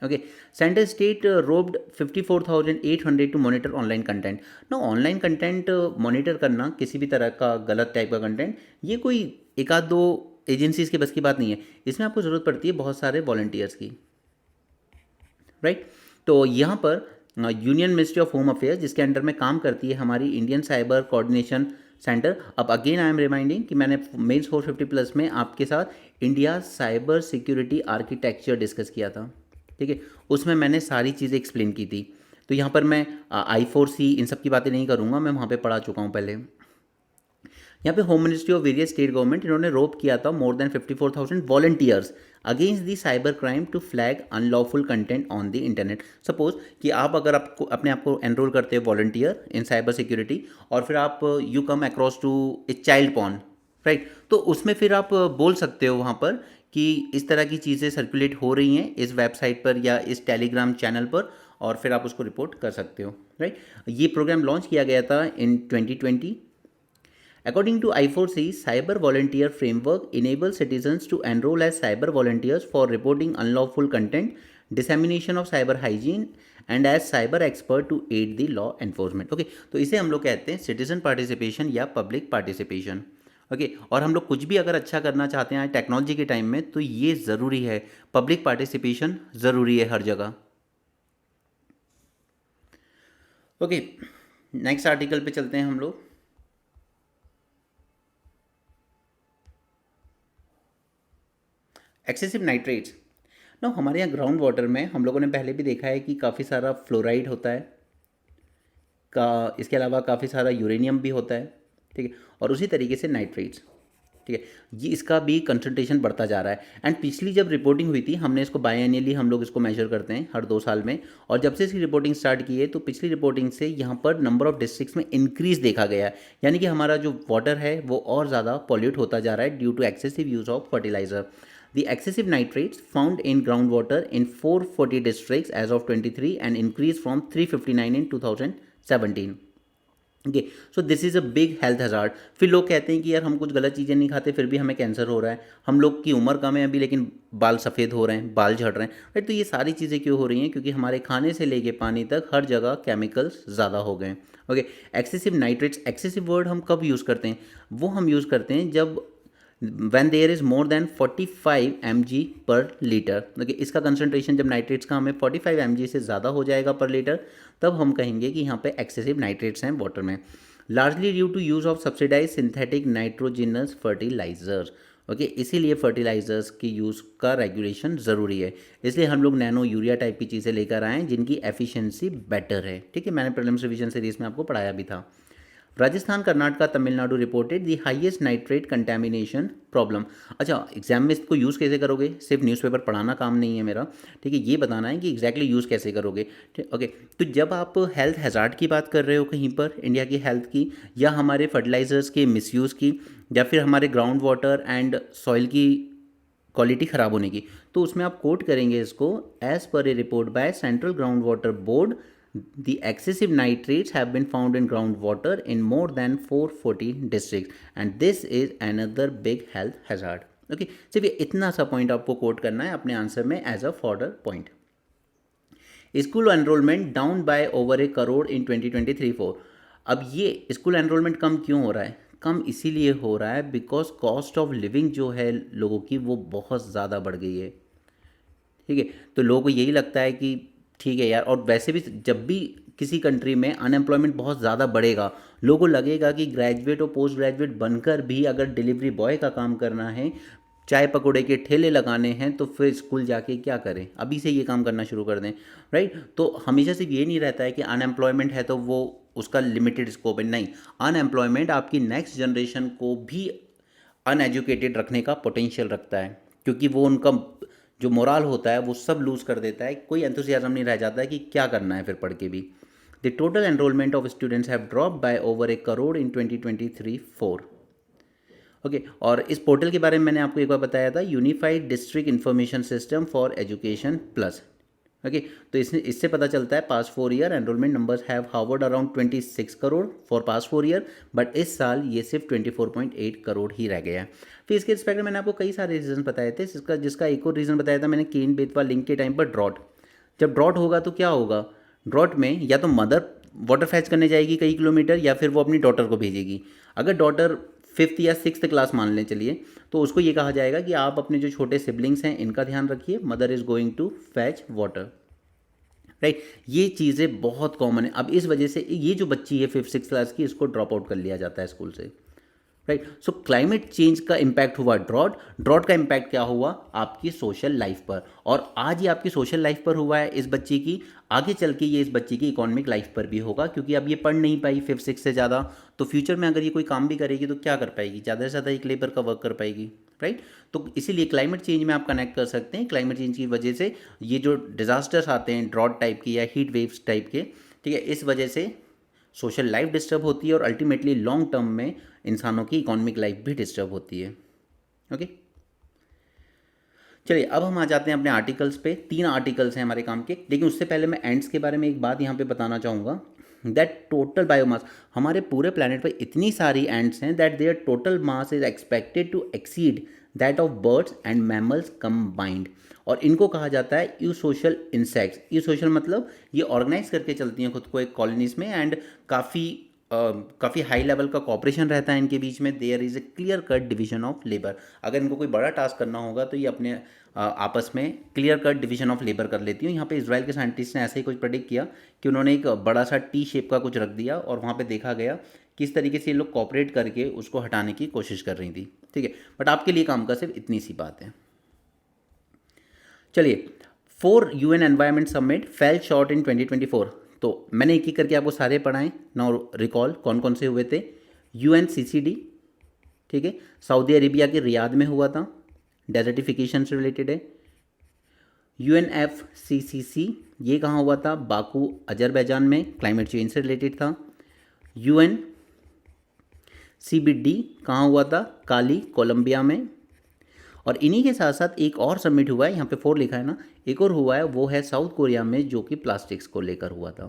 S1: Okay, central state roped 54,800 to monitor online content. ना, ऑनलाइन कंटेंट मॉनिटर करना, किसी भी तरह का गलत टाइप का कंटेंट, ये कोई एक आध दो एजेंसीज की बस की बात नहीं है, इसमें आपको ज़रूरत पड़ती है बहुत सारे वॉलंटियर्स की, राइट। तो यहाँ पर union ministry of home affairs, जिसके अंडर में काम करती है हमारी इंडियन साइबर कोऑर्डिनेशन सेंटर। अब अगेन आई एम रिमाइंडिंग कि मैंने मेंस 450+ में आपके साथ India cyber security architecture discuss किया था, ठीक है। उसमें मैंने सारी चीज़ें एक्सप्लेन की थी। तो यहाँ पर मैं I4C इन सब की बातें नहीं करूँगा, मैं वहाँ पे पढ़ा चुका हूँ पहले। यहाँ पे home ministry of various state government, इन्होंने रोप किया था more than 54,000 volunteers against the cyber crime to flag unlawful content on the internet. Suppose कि आप अगर आपको अपने आप को एनरोल करते हो वॉलंटियर इन साइबर सिक्योरिटी और फिर आप you come across to a child porn, right, तो उसमें फिर आप बोल सकते हो वहाँ पर कि इस तरह की चीज़ें सर्कुलेट हो रही हैं इस वेबसाइट पर या इस टेलीग्राम चैनल पर, और फिर आप उसको रिपोर्ट कर सकते हो, राइट। ये प्रोग्राम लॉन्च किया गया था इन 2020। According to I4C, Cyber Volunteer Framework enables citizens to enroll as cyber volunteers for reporting unlawful content, dissemination of cyber hygiene, and as cyber expert to aid the law enforcement. Okay, तो इसे हम लोग कहते हैं citizen participation या public participation. Okay, और हम लोग कुछ भी अगर अच्छा करना चाहते हैं टेक्नोलॉजी के टाइम में तो ये ज़रूरी है, पब्लिक पार्टिसिपेशन ज़रूरी है हर जगह। ओके, नेक्स्ट आर्टिकल पे चलते हैं हम लोग। Excessive nitrates. ना, हमारे यहाँ ग्राउंड वाटर में हम लोगों ने पहले भी देखा है कि काफ़ी सारा फ्लोराइड होता है का, इसके अलावा काफ़ी सारा यूरेनियम भी होता है, ठीक है, और उसी तरीके से नाइट्रेट्स, ठीक है, ये इसका भी कंसंट्रेशन बढ़ता जा रहा है। एंड पिछली जब रिपोर्टिंग हुई थी, हमने इसको बायएनुअली हम लोग इसको मेजर करते हैं हर 2 साल में, और जब से इसकी रिपोर्टिंग स्टार्ट की है तो पिछली रिपोर्टिंग से यहाँ पर नंबर ऑफ डिस्ट्रिक्ट्स में इंक्रीज देखा गया है, यानी कि हमारा जो वाटर है वो और ज़्यादा पॉल्यूट होता जा रहा है due to excessive use of fertiliser. The excessive nitrates found in groundwater in 440 districts as of 23 and increased from 359 in 2017. Okay, so this is a big health hazard. फिर लोग कहते हैं कि यार हम कुछ गलत चीज़ें नहीं खाते फिर भी हमें कैंसर हो रहा है, हम लोग की उम्र कम है अभी लेकिन बाल सफ़ेद हो रहे हैं, बाल झड़ रहे हैं, राइट। तो ये सारी चीज़ें क्यों हो रही हैं? क्योंकि हमारे खाने से लेके पानी तक हर जगह केमिकल्स ज़्यादा हो गए हैं। Okay, excessive nitrates, excessive word हम कब यूज़ करते हैं? वो हम यूज़ करते हैं जब when there is more than 45 mg पर लीटर। ओके, इसका कंसनट्रेशन जब नाइट्रेट्स का हमें 45 mg से ज़्यादा हो जाएगा पर लीटर, तब हम कहेंगे कि यहाँ पे एक्सेसिव नाइट्रेट्स हैं वाटर में। Largely due to use of subsidise synthetic nitrogenous fertilisers. Okay, इसीलिए फर्टिलाइजर्स की यूज़ का रेगुलेशन ज़रूरी है। इसलिए हम लोग नैनो यूरिया टाइप की चीज़ें लेकर आए हैं जिनकी एफिशिएंसी बेटर है। ठीक है, मैंने प्रीलिम्स रिवीजन सीरीज में आपको पढ़ाया भी था। Rajasthan, Karnataka, Tamil Nadu reported the highest nitrate contamination problem. अच्छा, एग्जाम में इसको यूज़ कैसे करोगे? सिर्फ न्यूज़पेपर पढ़ाना काम नहीं है मेरा, ठीक है, ये बताना है कि एग्जैक्टली यूज़ कैसे करोगे। ठीक, ओके। तो जब आप हेल्थ हैज़ार्ड की बात कर रहे हो कहीं पर इंडिया की हेल्थ की, या हमारे फर्टिलाइजर्स के मिसयूज़ की, या फिर हमारे ग्राउंड वाटर एंड सॉइल की क्वालिटी ख़राब होने की, तो उसमें आप कोट करेंगे इसको, as per a report by Central Ground Water Board the excessive nitrates have been found in groundwater in more than 440 districts and this is another big health hazard। Okay, सिर्फ ये इतना सा पॉइंट आपको coat करना है अपने answer में as a further point. School enrolment down by over a crore in 2023-4। अब ये स्कूल एनरोलमेंट कम क्यों हो रहा है? कम इसीलिए हो रहा है बिकॉज कॉस्ट ऑफ लिविंग जो है लोगों की वो बहुत ज़्यादा बढ़ गई है। ठीक है, तो लोगों को यही लगता है कि ठीक है यार, और वैसे भी जब भी किसी कंट्री में अनएम्प्लॉयमेंट बहुत ज़्यादा बढ़ेगा, लोगों को लगेगा कि ग्रेजुएट और पोस्ट ग्रेजुएट बनकर भी अगर डिलीवरी बॉय का काम करना है, चाय पकौड़े के ठेले लगाने हैं, तो फिर स्कूल जाके क्या करें? अभी से ये काम करना शुरू कर दें, राइट। तो हमेशा सिर्फ ये नहीं रहता है कि अनएम्प्लॉयमेंट है तो वो उसका लिमिटेड स्कोप है, नहीं। अनएम्प्लॉयमेंट आपकी नेक्स्ट जनरेशन को भी अनएजुकेटेड रखने का पोटेंशियल रखता है, क्योंकि वो उनका जो मोराल होता है वो सब लूज़ कर देता है, कोई एंथुसियाज्म नहीं रह जाता है कि क्या करना है फिर पढ़ के भी। The total enrolment of students have drop by over a crore in 2023-4। Okay, और इस पोर्टल के बारे में मैंने आपको एक बार बताया था, Unified District Information System for Education Plus. Okay, तो इससे पता चलता है past 4 year enrolment numbers have hovered around 26 crore for past 4 year, but इस साल ये सिर्फ 24.8 करोड़ ही रह गया है। फिर इसके रिस्पेक्ट में मैंने आपको कई सारे रीजन बताए थे, जिसका एक और रीज़न बताया था मैंने, केन बेतवा लिंक के टाइम पर ड्रॉट। जब ड्रॉट होगा तो क्या होगा? ड्रॉट में या तो मदर वाटर फैच करने जाएगी कई किलोमीटर, या फिर वो अपनी डॉटर को भेजेगी। अगर डॉटर 5th या 6th क्लास मान लें चलिए, तो उसको ये कहा जाएगा कि आप अपने जो छोटे सिबलिंग्स हैं इनका ध्यान रखिए, mother is going to fetch water, right. ये चीज़ें बहुत कॉमन है। अब इस वजह से ये जो बच्ची है 5th 6th क्लास की, इसको ड्रॉप आउट कर लिया जाता है स्कूल से, राइट। सो क्लाइमेट चेंज का इम्पैक्ट हुआ ड्रॉट, ड्रॉट का इम्पैक्ट क्या हुआ? आपकी सोशल लाइफ पर, और आज ये आपकी सोशल लाइफ पर हुआ है इस बच्ची की, आगे चल के ये इस बच्ची की इकोनॉमिक लाइफ पर भी होगा, क्योंकि अब ये पढ़ नहीं पाई 5th 6th से ज़्यादा, तो फ्यूचर में अगर ये कोई काम भी करेगी तो क्या कर पाएगी? ज़्यादा से ज़्यादा एक लेबर का वर्क कर पाएगी, राइट। तो इसीलिए क्लाइमेट चेंज में आप कनेक्ट कर सकते हैं, क्लाइमेट चेंज की वजह से ये जो डिज़ास्टर्स आते हैं ड्रॉट टाइप के या हीट वेव्स टाइप के, ठीक है, इस वजह से सोशल लाइफ डिस्टर्ब होती है और अल्टीमेटली लॉन्ग टर्म में इंसानों की इकोनॉमिक लाइफ भी डिस्टर्ब होती है। ओके, चलिए अब हम आ जाते हैं अपने आर्टिकल्स पे। 3 आर्टिकल्स हैं हमारे काम के, लेकिन उससे पहले मैं एंड्स के बारे में एक बात यहाँ पे बताना चाहूँगा, दैट टोटल बायोमास, हमारे पूरे प्लानट पर इतनी सारी एंड्स हैं that their total mass is expected to exceed that of birds and mammals combined. और इनको कहा जाता है eusocial insects. Eusocial मतलब ये ऑर्गेनाइज करके चलती हैं खुद को एक कॉलोनीज में, एंड काफ़ी हाई लेवल का कॉपरेशन रहता है इनके बीच में। There is a clear cut division of labour. अगर इनको कोई बड़ा टास्क करना होगा तो ये अपने आपस में clear cut division of labour कर लेती हूँ। यहाँ पे इजराइल के साइंटिस्ट ने ऐसे ही कुछ प्रेडिक्ट किया कि उन्होंने एक बड़ा सा टी शेप का कुछ रख दिया, और वहाँ पे देखा गया किस तरीके से ये लोग कॉपरेट करके उसको हटाने की कोशिश कर रही थी, ठीक है। बट आपके लिए काम का सिर्फ इतनी सी बात है। चलिए, 4 UN environment summit fell short in 2024। तो मैंने एक एक करके आपको सारे पढ़ाएं, नाउ रिकॉल कौन कौन से हुए थे। UNCCD, ठीक है, सऊदी अरेबिया के रियाद में हुआ था, डेजर्टिफिकेशन से रिलेटेड है। UNFCCC, ये कहाँ हुआ था? बाकू अजरबैजान में, क्लाइमेट चेंज से रिलेटेड था। UNCBD कहाँ हुआ था? काली, कोलंबिया में। और इन्हीं के साथ साथ एक और समिट हुआ है, यहाँ पे 4 लिखा है ना, एक और हुआ है, वो है साउथ कोरिया में, जो कि प्लास्टिक्स को लेकर हुआ था।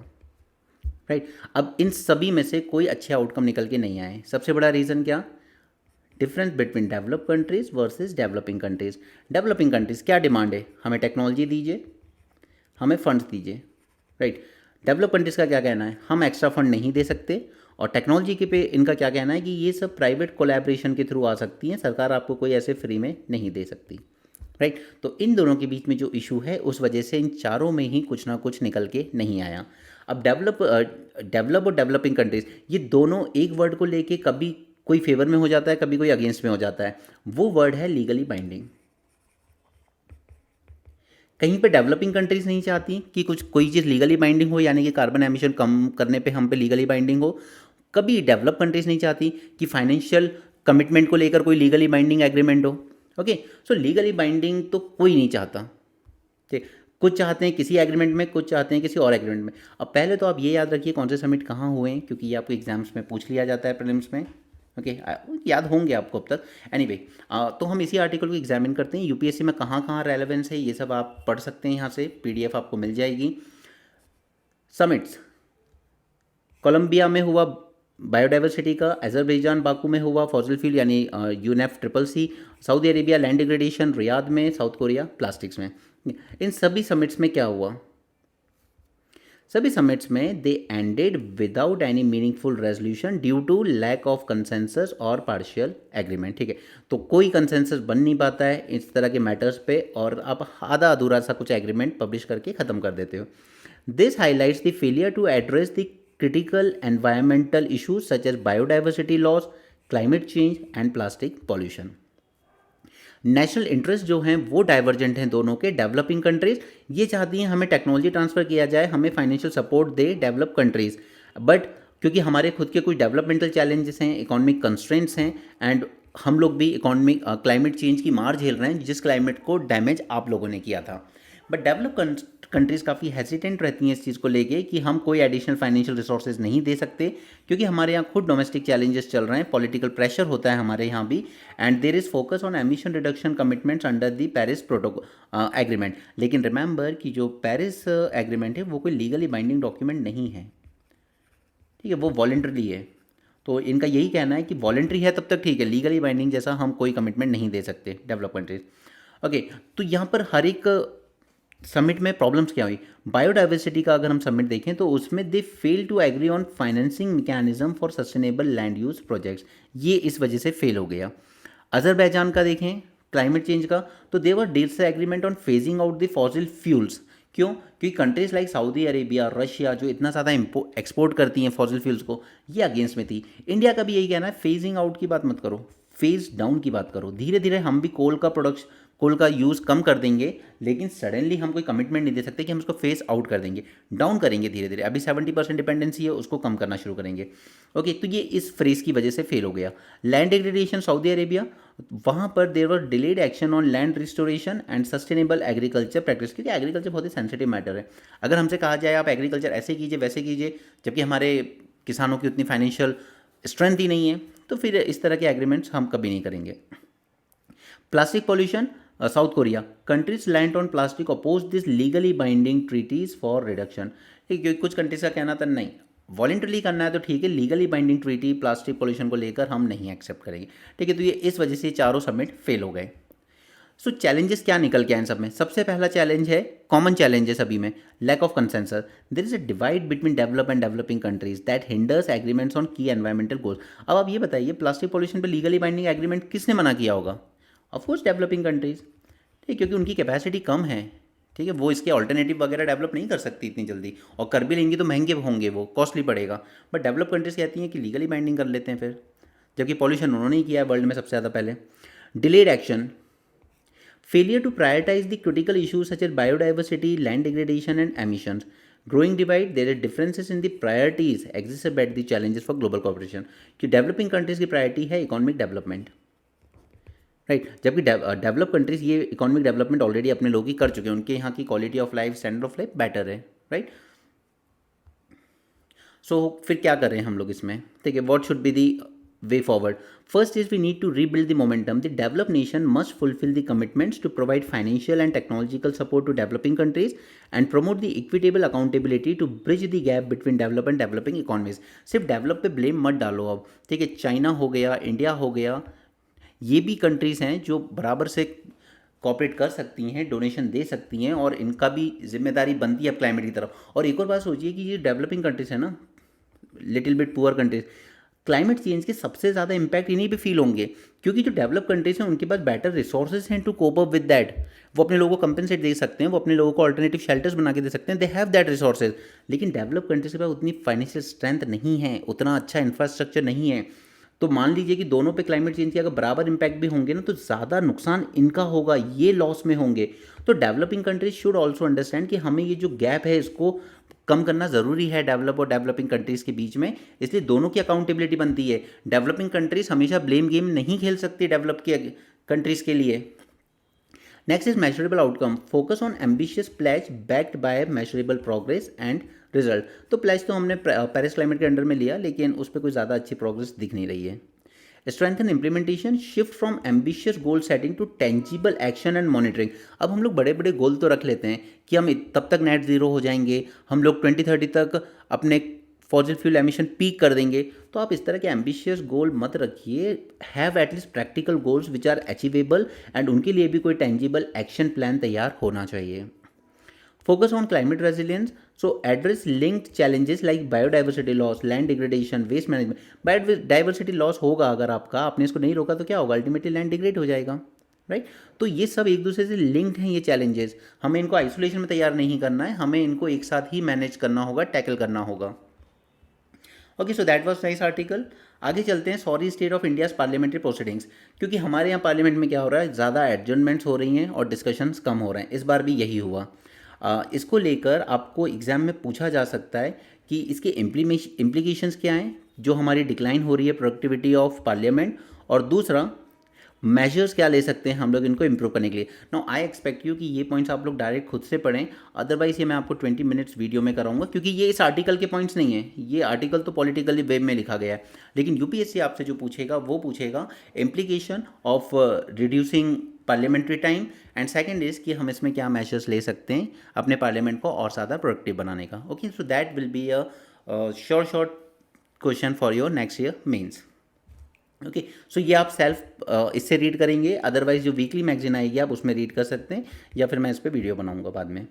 S1: राइट। अब इन सभी में से कोई अच्छे आउटकम निकल के नहीं आए। सबसे बड़ा रीज़न क्या? Difference between develop countries versus developing countries. Developing countries क्या डिमांड है? हमें टेक्नोलॉजी दीजिए, हमें फंड्स दीजिए, राइट। डेवलप कंट्रीज का क्या कहना है? हम एक्स्ट्रा फंड नहीं दे सकते, और टेक्नोलॉजी के पे इनका क्या कहना है कि ये सब प्राइवेट कोलैबोरेशन के थ्रू आ सकती हैं, सरकार आपको कोई ऐसे फ्री में नहीं दे सकती, राइट। तो इन दोनों के बीच में जो इशू है, उस वजह से इन चारों में ही कुछ ना कुछ निकल के नहीं आया। अब डेवलप और डेवलपिंग कंट्रीज, ये दोनों एक वर्ड को लेके कभी कोई फेवर में हो जाता है, कभी कोई अगेंस्ट में हो जाता है। वो वर्ड है लीगली बाइंडिंग। कहीं पे डेवलपिंग कंट्रीज नहीं चाहती कि कुछ कोई चीज़ लीगली बाइंडिंग हो, यानी कि कार्बन एमिशन कम करने पे हम पे लीगली बाइंडिंग हो। कभी डेवलप कंट्रीज नहीं चाहती कि फाइनेंशियल कमिटमेंट को लेकर कोई लीगली बाइंडिंग एग्रीमेंट हो। ओके, सो लीगली बाइंडिंग तो कोई नहीं चाहता, ठीक। कुछ चाहते हैं किसी एग्रीमेंट में, कुछ चाहते हैं किसी और एग्रीमेंट में। अब पहले तो आप ये याद रखिए कौन से समिट कहाँ हुए हैं, क्योंकि ये आपको एग्जाम्स में पूछ लिया जाता है, प्रीलिम्स में। ओके, याद होंगे आपको अब तक। एनीवे, तो हम इसी आर्टिकल को एग्जामिन करते हैं। यूपीएससी में कहाँ कहाँ रेलेवेंस है, ये सब आप पढ़ सकते हैं, यहाँ से पीडीएफ आपको मिल जाएगी। समिट्स, कोलंबिया में हुआ बायोडाइवर्सिटी का, अजरबैजान बाकू में हुआ फॉसिल फ्यूल यानी UNF triple C, Saudi Arabia land degradation, Riyadh में, साउथ कोरिया प्लास्टिक्स में। इन सभी समिट्स में क्या हुआ? सभी समिट्स में they ended without any meaningful resolution due to lack of consensus और पार्शियल एग्रीमेंट, ठीक है। तो कोई कंसेंसस बन नहीं पाता है इस तरह के मैटर्स पे, और आप आधा अधूरा सा कुछ एग्रीमेंट पब्लिश करके ख़त्म कर देते हो। This highlights the failure to address the critical environmental issues such as biodiversity loss, climate change and plastic pollution. National interest जो हैं वो डाइवर्जेंट हैं दोनों के। डेवलपिंग कंट्रीज ये चाहती हैं हमें टेक्नोलॉजी ट्रांसफ़र किया जाए, हमें financial support they develop countries, but क्योंकि हमारे खुद के कुछ डेवलपमेंटल चैलेंजेस हैं, इकोनॉमिक कंस्ट्रेंट्स हैं, एंड हम लोग भी इकोनॉमिक क्लाइमेट चेंज की मार झेल रहे हैं, जिस क्लाइमेट को डैमेज आप लोगों ने किया था। बट डेवलप कंट्रीज़ काफ़ी हेजिटेंट रहती हैं इस चीज़ को लेके कि हम कोई एडिशनल फाइनेंशियल रिसोर्सेज नहीं दे सकते, क्योंकि हमारे यहाँ खुद डोमेस्टिक चैलेंजेस चल रहे हैं, पॉलिटिकल प्रेशर होता है हमारे यहाँ भी, and there is focus on emission reduction commitments under the Paris protocol agreement. लेकिन रिमेंबर कि जो पेरिस एग्रीमेंट है वो कोई लीगली बाइंडिंग डॉक्यूमेंट नहीं है, ठीक है, वो वॉलेंटरी है। तो इनका यही कहना है कि वॉलेंट्री है तब तक ठीक है, लीगली बाइंडिंग जैसा हम कोई कमिटमेंट नहीं दे सकते डेवलप कंट्रीज। ओके, तो यहाँ पर हर एक समिट में प्रॉब्लम्स क्या हुई? बायोडाइवर्सिटी का अगर हम समिट देखें तो उसमें they fail to agree on financing mechanism for sustainable land use projects, ये इस वजह से फेल हो गया। अजरबैजान का देखें क्लाइमेट चेंज का, तो they were deals agreement on phasing out the fossil fuels. क्यों? क्योंकि countries like Saudi Arabia, Russia जो इतना ज़्यादा एक्सपोर्ट करती हैं फॉसिल फ्यूल्स को, ये अगेंस्ट में थी। इंडिया का भी यही कहना है, फेजिंग आउट की बात मत करो, फेज डाउन की बात करो। धीरे धीरे हम भी कोल का यूज़ कम कर देंगे, लेकिन सडनली हम कोई कमिटमेंट नहीं दे सकते कि हम उसको फेस आउट कर देंगे, डाउन करेंगे धीरे धीरे। अभी 70% डिपेंडेंसी है, उसको कम करना शुरू करेंगे। ओके, तो ये इस फ्रेज की वजह से फेल हो गया। लैंड डिग्रेडेशन, सऊदी अरेबिया, वहाँ पर there were delayed action on land restoration and sustainable agriculture practice, क्योंकि एग्रीकल्चर बहुत ही सेंसिटिव मैटर है। अगर हमसे कहा जाए आप एग्रीकल्चर ऐसे कीजिए वैसे कीजिए, जबकि हमारे किसानों की उतनी फाइनेंशियल स्ट्रेंथ ही नहीं है, तो फिर इस तरह के एग्रीमेंट्स हम कभी नहीं करेंगे। Plastic pollution, South Korea, countries land on plastic oppose this legally binding treaties for reduction. ठीक है, कुछ कंट्रीज का कहना था नहीं, वॉलेंटरली करना है तो ठीक है, legally binding treaty plastic pollution को लेकर हम नहीं एक्सेप्ट करेंगे, ठीक है। तो ये इस वजह से चारों समिट फेल हो गए। सो चैलेंजेस क्या निकल के आए इन सब में? सबसे पहला चैलेंज है, कॉमन चैलेंज है सभी में, lack of consensus. There is a divide between develop and developing countries that hinders agreements on key environmental goals. अब आप ये बताइए, प्लास्टिक पॉल्यूशन पे लीगली बाइंडिंग एग्रीमेंट किसने मना किया होगा? ऑफकोर्स डेवलपिंग कंट्रीज, ठीक, क्योंकि उनकी कैपेसिटी कम है, ठीक है, वो इसके ऑल्टरनेटिव वगैरह डेवलप नहीं कर सकती इतनी जल्दी, और कर भी लेंगी तो महंगे होंगे, वो कॉस्टली पड़ेगा। बट डेवलप कंट्रीज कहती हैं कि लीगली बाइंडिंग कर लेते हैं फिर, जबकि पॉल्यूशन उन्होंने ही किया है वर्ल्ड में सबसे ज़्यादा पहले। Delayed action, failure to prioritize the critical issues such as biodiversity, land degradation and emissions. Growing divide, there are differences in the priorities exacerbate the challenges for global cooperation. कि developing countries की priority है economic development, right, जबकि develop countries ये economic development already अपने लोग ही कर चुके हैं, उनके यहाँ की quality of life, standard of life better है, राइट। सो फिर क्या कर रहे हैं हम लोग इसमें, ठीक है, what should be the way forward. First is we need to rebuild the momentum. The developed nation must fulfill the commitments to provide financial and technological support to developing countries and promote the equitable accountability to bridge the gap between developed and developing economies. सिर्फ develop पे blame मत डालो अब, ठीक है? China हो गया, India हो गया, ये भी कंट्रीज़ हैं जो बराबर से कॉपरेट कर सकती हैं, डोनेशन दे सकती हैं, और इनका भी जिम्मेदारी बनती है अब क्लाइमेट की तरफ। और एक और बात सोचिए कि ये डेवलपिंग कंट्रीज़ है ना, little bit poor countries, climate change के सबसे ज़्यादा इम्पैक्ट इन्हीं पे फील होंगे, क्योंकि जो डेवलप कंट्रीज हैं उनके पास बेटर रिसोर्सेज हैं to cope up with that. वो अपने लोगों को कंपनसेट दे सकते हैं, वो अपने लोगों को ऑल्टरनेटिव शेल्टर्स बना के दे सकते हैं, दे हैव दैट रिसोर्सेज। लेकिन डेवलप कंट्रीज के पास उतनी फाइनेंशियल स्ट्रेंथ नहीं है, उतना अच्छा इंफ्रास्ट्रक्चर नहीं है। तो मान लीजिए कि दोनों पे क्लाइमेट चेंज के अगर बराबर इम्पैक्ट भी होंगे ना, तो ज़्यादा नुकसान इनका होगा, ये लॉस में होंगे। तो developing countries should also understand कि हमें ये जो गैप है इसको कम करना ज़रूरी है डेवलप और डेवलपिंग कंट्रीज़ के बीच में, इसलिए दोनों की अकाउंटेबिलिटी बनती है। डेवलपिंग कंट्रीज़ हमेशा ब्लेम गेम नहीं खेल सकती डेवलप के कंट्रीज़ के लिए। Next is measurable outcome, focus on ambitious pledge backed by measurable progress and result. तो प्लेज तो हमने पेरिस क्लाइमेट के अंडर में लिया, लेकिन उस पर कोई ज़्यादा अच्छी प्रोग्रेस दिख नहीं रही है। Strengthen implementation, shift from ambitious goal setting to tangible action and monitoring. अब हम लोग बड़े बड़े गोल तो रख लेते हैं कि हम तब तक नेट ज़ीरो हो जाएंगे, हम लोग 2030 तक अपने फॉसिल फ्यूल एमिशन पीक कर देंगे। तो आप इस तरह के एम्बिशियस गोल मत रखिए, have at least practical goals which are achievable, and उनके लिए भी कोई टेंजिबल एक्शन प्लान तैयार होना चाहिए। Focus on climate resilience, so address linked challenges like biodiversity loss, land degradation, waste management. Biodiversity loss होगा अगर आपने इसको नहीं रोका तो क्या होगा, अल्टीमेटली लैंड डिग्रेड हो जाएगा, राइट? तो ये सब एक दूसरे से लिंक्ड हैं ये चैलेंजेस, हमें इनको आइसोलेशन में तैयार नहीं करना है, हमें इनको एक साथ ही मैनेज करना होगा, टैकल करना होगा। Okay, so that was nice article. आगे चलते हैं, sorry state of India's parliamentary proceedings, क्योंकि हमारे यहाँ पार्लियामेंट में क्या हो रहा है, ज़्यादा एडजर्नमेंट्स हो रही हैं और डिस्कशंस कम हो रहे हैं। इस बार भी यही हुआ। इसको लेकर आपको एग्ज़ाम में पूछा जा सकता है कि इसके इम्प्लीकेशंस क्या हैं, जो हमारी डिक्लाइन हो रही है प्रोडक्टिविटी ऑफ पार्लियामेंट, और दूसरा मेजर्स क्या ले सकते हैं हम लोग इनको इम्प्रूव करने के लिए। नाउ आई एक्सपेक्ट यू कि ये पॉइंट्स आप लोग डायरेक्ट खुद से पढ़ें, अदरवाइज ये मैं आपको 20 मिनट्स वीडियो में कराऊंगा, क्योंकि ये इस आर्टिकल के पॉइंट्स नहीं है, ये आर्टिकल तो पॉलिटिकली वेब में लिखा गया है। लेकिन यूपीएससी आपसे जो पूछेगा वो पूछेगा implication of reducing parliamentary time, and second is कि हम इसमें क्या मेजर्स ले सकते हैं अपने पार्लियामेंट को और ज़्यादा प्रोडक्टिव बनाने का। Okay, so that will be a short question for your next year mains. Okay, so ये आप सेल्फ इससे रीड करेंगे, अदरवाइज जो वीकली मैगजीन आएगी आप उसमें रीड कर सकते हैं, या फिर मैं इस पर वीडियो बनाऊंगा बाद में।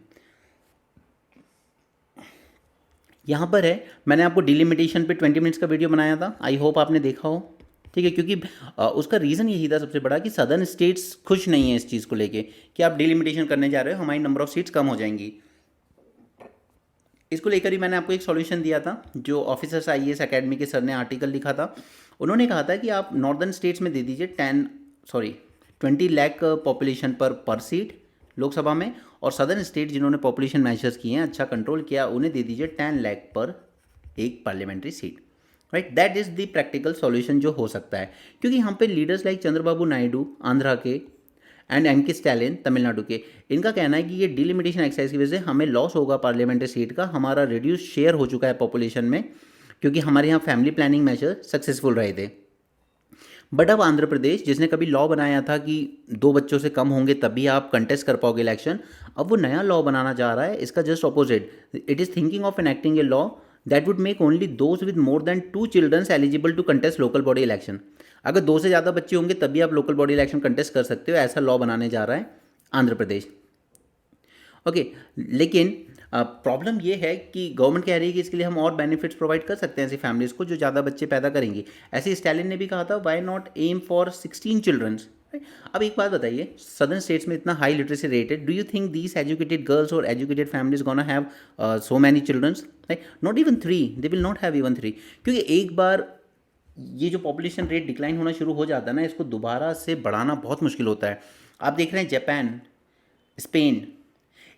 S1: यहाँ पर है, मैंने आपको डिलिमिटेशन पे 20 मिनट्स का वीडियो बनाया था, आई होप आपने देखा हो, ठीक है? क्योंकि उसका रीज़न यही था सबसे बड़ा कि सदर्न स्टेट्स खुश नहीं है इस चीज़ को लेके कि आप डिलिमिटेशन करने जा रहे हो, हमारी नंबर ऑफ सीट्स कम हो जाएंगी। इसको लेकर ही मैंने आपको एक सॉल्यूशन दिया था, जो ऑफिसर्स आईएएस एकेडमी के सर ने आर्टिकल लिखा था। उन्होंने कहा था कि आप नॉर्दर्न स्टेट्स में दे दीजिए 20 लाख पॉपुलेशन पर सीट लोकसभा में, और सदर्न स्टेट जिन्होंने पॉपुलेशन मेजर्स किए हैं, अच्छा कंट्रोल किया, उन्हें दे दीजिए 10 लाख पर एक parliamentary seat, right? That is the practical solution जो हो सकता है, क्योंकि यहाँ पे लीडर्स लाइक चंद्रबाबू नायडू आंध्रा के एंड एम के स्टैलिन तमिलनाडु के, इनका कहना है कि ये डिलिमिटेशन एक्सरसाइज की वजह से हमें लॉस होगा पार्लियामेंट्री सीट का, हमारा रिड्यूस शेयर हो चुका है पॉपुलेशन में, क्योंकि हमारे यहाँ फैमिली प्लानिंग मेजर सक्सेसफुल रहे थे। बट अब आंध्र प्रदेश, जिसने कभी लॉ बनाया था कि 2 बच्चों से कम होंगे तभी आप कंटेस्ट कर पाओगे इलेक्शन, अब वो नया लॉ बनाना चाह रहा है, इसका just opposite. It is thinking of enacting a law that would make only those with more than 2 childrens eligible to contest local body election. अगर 2 से ज़्यादा बच्चे होंगे तभी आप लोकल बॉडी इलेक्शन कंटेस्ट कर सकते हो, ऐसा लॉ बनाने जा रहा है आंध्र प्रदेश। ओके, लेकिन प्रॉब्लम ये है कि गवर्नमेंट कह रही है कि इसके लिए हम और बेनिफिट्स प्रोवाइड कर सकते हैं ऐसी फैमिलीज़ को जो ज़्यादा बच्चे पैदा करेंगी। ऐसे स्टैलिन ने भी कहा था, why not aim for 16 childrens. अब एक बात बताइए, सदर्न स्टेट्स में इतना हाई लिटरेसी रेट है, do you think these educated girls और educated families gonna have so many childrens? Right, not even 3, they will not have even 3, क्योंकि एक बार ये जो पॉपुलेशन रेट डिक्लाइन होना शुरू हो जाता है ना, इसको दोबारा से बढ़ाना बहुत मुश्किल होता है। आप देख रहे हैं जापान, स्पेन,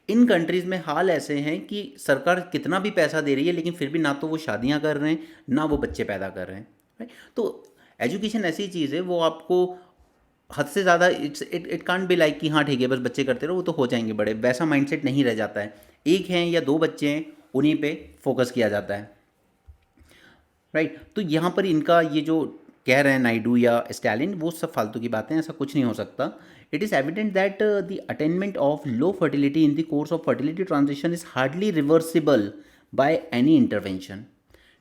S1: इन कंट्रीज़ में हाल ऐसे हैं कि सरकार कितना भी पैसा दे रही है, लेकिन फिर भी ना तो वो शादियां कर रहे हैं, ना वो बच्चे पैदा कर रहे हैं, राइट? तो एजुकेशन ऐसी चीज़ है, वो आपको हद से ज़्यादा इट कांट बी लाइक कि हाँ ठीक है बस बच्चे करते रहो वो तो हो जाएंगे बड़े, वैसा माइंडसेट नहीं रह जाता है। एक हैं या 2 बच्चे हैं, उन्हीं पे फोकस किया जाता है, राइट? तो यहाँ पर इनका ये जो कह रहे हैं नायडू या स्टैलिन, वो सब फालतू की बातें, ऐसा कुछ नहीं हो सकता. It is evident that the attainment of low fertility in the course of fertility transition is hardly reversible by any intervention.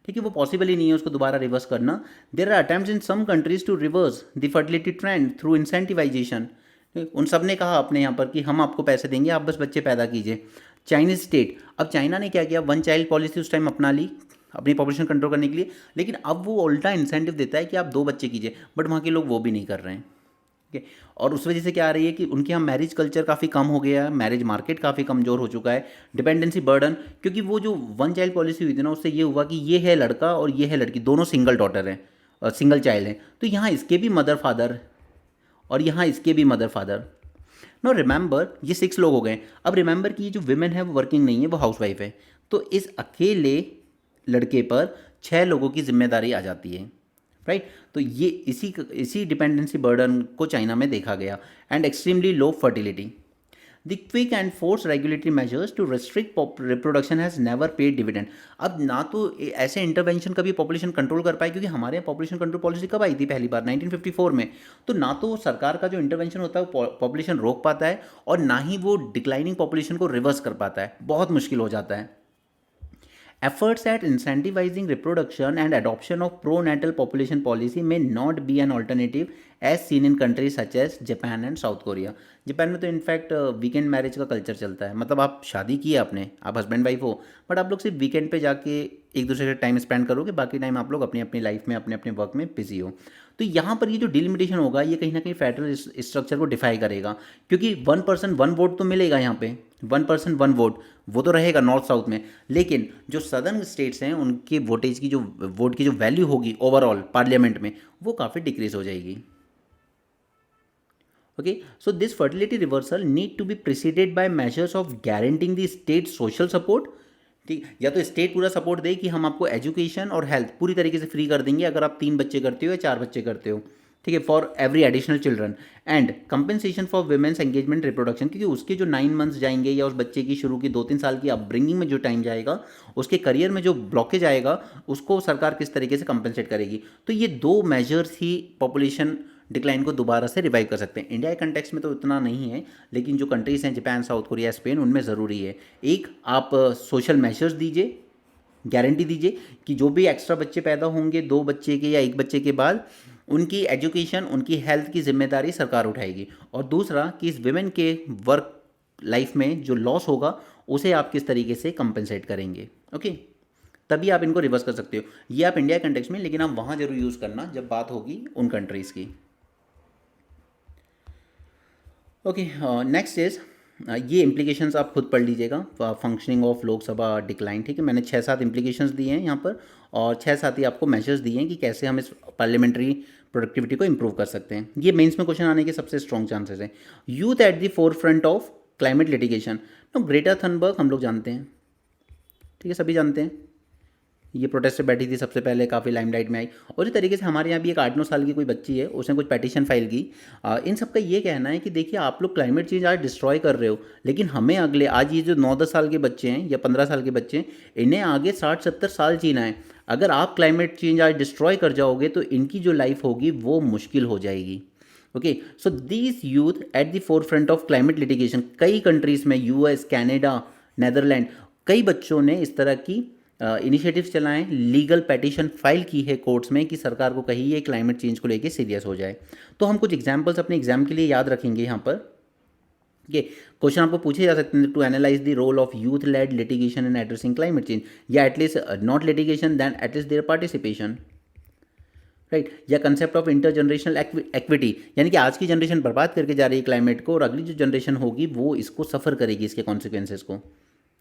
S1: ठीक है, वो पॉसिबल ही नहीं है उसको दोबारा रिवर्स करना. There are attempts in some countries to reverse the fertility trend through incentivisation. उन सब ने कहा अपने यहाँ पर कि हम आपको पैसे देंगे, आप बस बच्चे पैदा कीजिए. चाइनीज स्टेट, अब चाइना ने क्या किया, वन चाइल्ड पॉलिसी उस टाइम अपना ली अपनी पॉपुलेशन कंट्रोल करने के लिए, लेकिन अब वो उल्टा इंसेंटिव देता है कि आप 2 बच्चे कीजिए, बट वहाँ के लोग वो भी नहीं कर रहे हैं. ठीक है, और उस वजह से क्या आ रही है कि उनके यहाँ मैरिज कल्चर काफ़ी कम हो गया है, मैरिज मार्केट काफ़ी कमज़ोर हो चुका है, डिपेंडेंसी बर्डन. क्योंकि वो जो वन चाइल्ड पॉलिसी हुई थी ना, उससे ये हुआ कि ये है लड़का और ये है लड़की, दोनों सिंगल डॉटर हैं और सिंगल चाइल्ड हैं, तो यहाँ इसके भी मदर फादर और यहाँ इसके भी मदर फादर. नो रिमेंबर, ये 6 लोग हो गए. अब रिमेंबर कि ये जो विमेन है वो वर्किंग नहीं है, वो हाउस वाइफ है, तो इस अकेले लड़के पर 6 लोगों की जिम्मेदारी आ जाती है. राइट, तो ये इसी डिपेंडेंसी बर्डन को चाइना में देखा गया. And extremely low fertility. The quick and force regulatory measures to restrict reproduction has never paid dividend. अब ना तो ऐसे इंटरवेंशन कभी पॉपुलेशन कंट्रोल कर पाए, क्योंकि हमारे यहाँ पॉपुलेशन कंट्रोल पॉलिसी कब आई थी पहली बार 1954 में. तो ना तो सरकार का जो इंटरवेंशन होता है वो पॉपुलेशन रोक पाता है, और ना ही वो डिक्लाइनिंग पॉपुलेशन को रिवर्स कर पाता है. बहुत मुश्किल हो जाता है. Efforts at incentivizing reproduction and adoption of pro-natal population policy may not be an alternative as seen in countries such as Japan and South Korea. Japan में तो इनफैक्ट वीकेंड मैरिज का कल्चर चलता है. मतलब आप शादी की है आपने, आप हस्बैंड वाइफ हो, बट आप लोग सिर्फ वीकेंड पे जाके एक दूसरे से टाइम स्पेंड करोगे, बाकी टाइम आप लोग अपनी अपनी लाइफ में अपने अपने वर्क में बिजी हो. तो यहाँ पर ये जो डिलिमिटेशन होगा, ये कहीं ना कहीं फेडरल स्ट्रक्चर को डिफाई करेगा, क्योंकि 1 पर्सन 1 वोट तो मिलेगा यहाँ पे, 1 पर्सन 1 वोट वो तो रहेगा नॉर्थ साउथ में, लेकिन जो सदर्न स्टेट्स हैं उनके वोटेज की जो वोट की जो वैल्यू होगी ओवरऑल पार्लियामेंट में, वो काफ़ी डिक्रीज हो जाएगी. Okay, so this fertility reversal need to be preceded by measures of guaranteeing the state social support. ठीक, या तो स्टेट पूरा सपोर्ट दे कि हम आपको एजुकेशन और हेल्थ पूरी तरीके से फ्री कर देंगे अगर आप 3 बच्चे करते हो या 4 बच्चे करते हो. ठीक है, for every additional children. And compensation for women's engagement reproduction, क्योंकि उसके जो 9 मंथ्स जाएंगे या उस बच्चे की शुरू की 2-3 साल की अपब्रिंगिंग में जो टाइम जाएगा, उसके करियर में जो ब्लॉकेज आएगा, उसको सरकार किस तरीके से कंपेंसेट करेगी. तो ये 2 मेजर्स ही पॉपुलेशन डिक्लाइन को दोबारा से रिवाइव कर सकते हैं. इंडिया के कंटेक्स्ट में तो इतना नहीं है, लेकिन जो कंट्रीज़ हैं जापान, साउथ कोरिया, स्पेन, उनमें ज़रूरी है. एक आप सोशल मेजर्स दीजिए, गारंटी दीजिए कि जो भी एक्स्ट्रा बच्चे पैदा होंगे 2 बच्चे के या 1 बच्चे के बाद, उनकी एजुकेशन, उनकी हेल्थ की जिम्मेदारी सरकार उठाएगी. और दूसरा कि इस विमेन के वर्क लाइफ में जो लॉस होगा उसे आप किस तरीके से कंपनसेट करेंगे. ओके, तभी आप इनको रिवर्स कर सकते हो. ये आप इंडिया कंटेक्स्ट में, लेकिन आप वहाँ जरूर यूज़ करना जब बात होगी उन कंट्रीज़ की. ओके, नेक्स्ट इज ये इम्प्लीकेशंस आप खुद पढ़ लीजिएगा. Functioning of Lok Sabha decline. ठीक है, मैंने 6-7 इम्प्लीकेशंस दिए हैं यहाँ पर, और 6-7 ही आपको मेजर्स दिए हैं कि कैसे हम इस पार्लियामेंट्री प्रोडक्टिविटी को इंप्रूव कर सकते हैं. ये मेंस में क्वेश्चन आने के सबसे स्ट्रॉन्ग चांसेस हैं. Youth at the forefront of climate litigation. No, Greta Thunberg हम लोग जानते हैं, ठीक है, सभी जानते हैं. ये प्रोटेस्ट से बैठी थी सबसे पहले, काफ़ी लाइमलाइट में आई. और इस तरीके से हमारे यहाँ भी एक 8-9 साल की कोई बच्ची है, उसने कुछ पेटिशन फाइल की. इन सब का ये कहना है कि देखिए आप लोग क्लाइमेट चेंज आज डिस्ट्रॉय कर रहे हो, लेकिन हमें अगले आज ये जो 9-10 साल के बच्चे हैं या 15 साल के बच्चे हैं, इन्हें आगे 60-70 साल जीना है. अगर आप क्लाइमेट चेंज आज डिस्ट्रॉय कर जाओगे तो इनकी जो लाइफ होगी वो मुश्किल हो जाएगी. Okay, so these youth at the forefront of climate litigation. कई कंट्रीज़ में, यूएस, कनाडा, नेदरलैंड, कई बच्चों ने इस तरह की इनिशिएटिव्स चलाएं, लीगल पेटिशन फाइल की है कोर्ट्स में कि सरकार को कहिए क्लाइमेट चेंज को लेके सीरियस हो जाए. तो हम कुछ एग्जांपल्स अपने एग्जाम के लिए याद रखेंगे यहाँ पर. ये क्वेश्चन आपको पूछे जा सकते हैं. To analyse the role of youth led litigation in addressing climate change, या at least not litigation then at least their participation. Right, या concept of intergenerational equity, यानी कि आज की जनरेशन बर्बाद करके जा रही है क्लाइमेट को, और अगली जो जनरेशन होगी वो इसको सफ़र करेगी, इसके कॉन्सिक्वेंसेज को.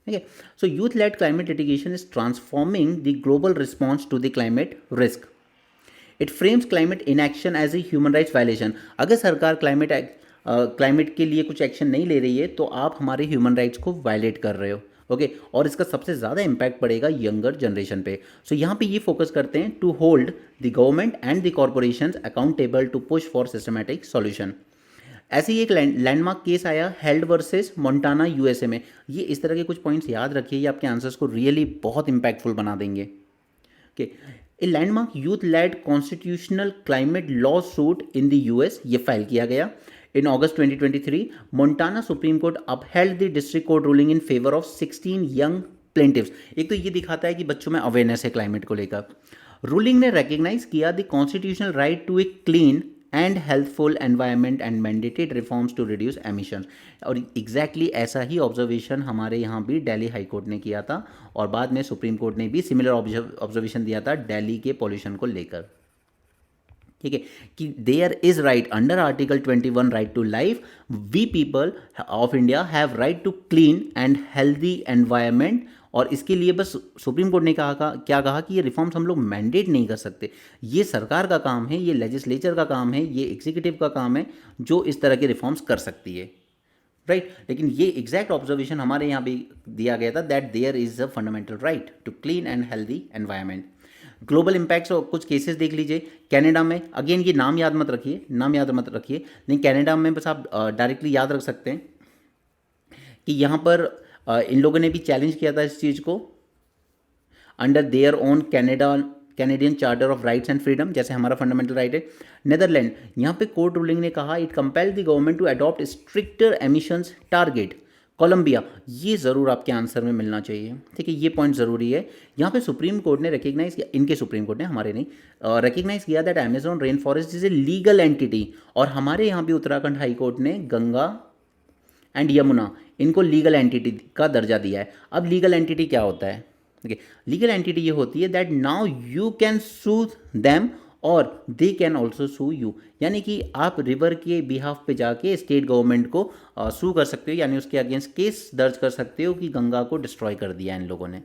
S1: ठीक है, so youth led climate litigation is transforming the global response to the climate risk. It frames climate inaction as a human rights violation. अगर सरकार क्लाइमेट के लिए कुछ एक्शन नहीं ले रही है तो आप हमारे ह्यूमन राइट्स को वायलेट कर रहे हो. ओके, और इसका सबसे ज़्यादा इम्पैक्ट पड़ेगा यंगर जनरेशन पे. सो यहाँ पे ये फोकस करते हैं to hold the government and the corporations accountable to push for systematic solution. ऐसे ही एक लैंडमार्क केस आया हेल्ड वर्सेस मोंटाना यूएसए में. ये इस तरह के कुछ पॉइंट्स याद रखिए, ये आपके आंसर्स को रियली बहुत इंपैक्टफुल बना देंगे. Okay, a landmark youth led constitutional climate lawsuit in the US, ये फाइल किया गया in August 2023। Montana Supreme Court upheld the district court ruling in favour of 16 young plaintiffs. एक तो ये दिखाता है कि बच्चों में अवेयरनेस है क्लाइमेट को लेकर। रूलिंग ने रिकग्नाइज किया the constitutional right to a clean and healthful environment and mandated reforms to reduce emission. और एग्जैक्टली ऐसा ही ऑब्जर्वेशन हमारे यहाँ भी दिल्ली हाई कोर्ट ने किया था, और बाद में सुप्रीम कोर्ट ने भी सिमिलर ऑब्जर्वेशन दिया था दिल्ली के पॉल्यूशन को लेकर। ठीक है, कि there is right under article 21 right to life, we people of India have right to clean and healthy environment. और इसके लिए बस सुप्रीम कोर्ट ने क्या कहा कि ये रिफॉर्म्स हम लोग मैंडेट नहीं कर सकते, ये सरकार का काम है, ये लेजिस्लेचर का काम है, ये एग्जीक्यूटिव का काम है जो इस तरह के रिफॉर्म्स कर सकती है, राइट। लेकिन ये एग्जैक्ट ऑब्जर्वेशन हमारे यहाँ भी दिया गया था that there is a fundamental right to clean and healthy environment. Global impacts और कुछ केसेस देख लीजिए। कनाडा में, अगेन ये नाम याद मत रखिए, नहीं कनाडा में बस आप डायरेक्टली याद रख सकते हैं कि यहाँ पर इन लोगों ने भी चैलेंज किया था इस चीज़ को under their own Canadian charter of rights and freedom, जैसे हमारा फंडामेंटल राइट है। नेदरलैंड, यहाँ पे कोर्ट रूलिंग ने कहा it compel the government to adopt stricter emissions target. Colombia, ये ज़रूर आपके आंसर में मिलना चाहिए, ठीक है, ये पॉइंट ज़रूरी है। यहाँ पे सुप्रीम कोर्ट ने रिकग्नाइज किया, इनके सुप्रीम कोर्ट ने, हमारे नहीं, रिकग्नाइज किया that Amazon rain forest is a legal entity. और हमारे यहाँ भी उत्तराखंड हाई कोर्ट ने गंगा एंड यमुना, इनको लीगल एंटिटी का दर्जा दिया है। अब लीगल एंटिटी क्या होता है? ठीक है, लीगल एंटिटी ये होती है that now you can sue them और they can also sue you, यानी कि आप रिवर के बिहाफ पे जाके स्टेट गवर्नमेंट को सू कर सकते हो, यानी उसके अगेंस्ट केस दर्ज कर सकते हो कि गंगा को डिस्ट्रॉय कर दिया इन लोगों ने,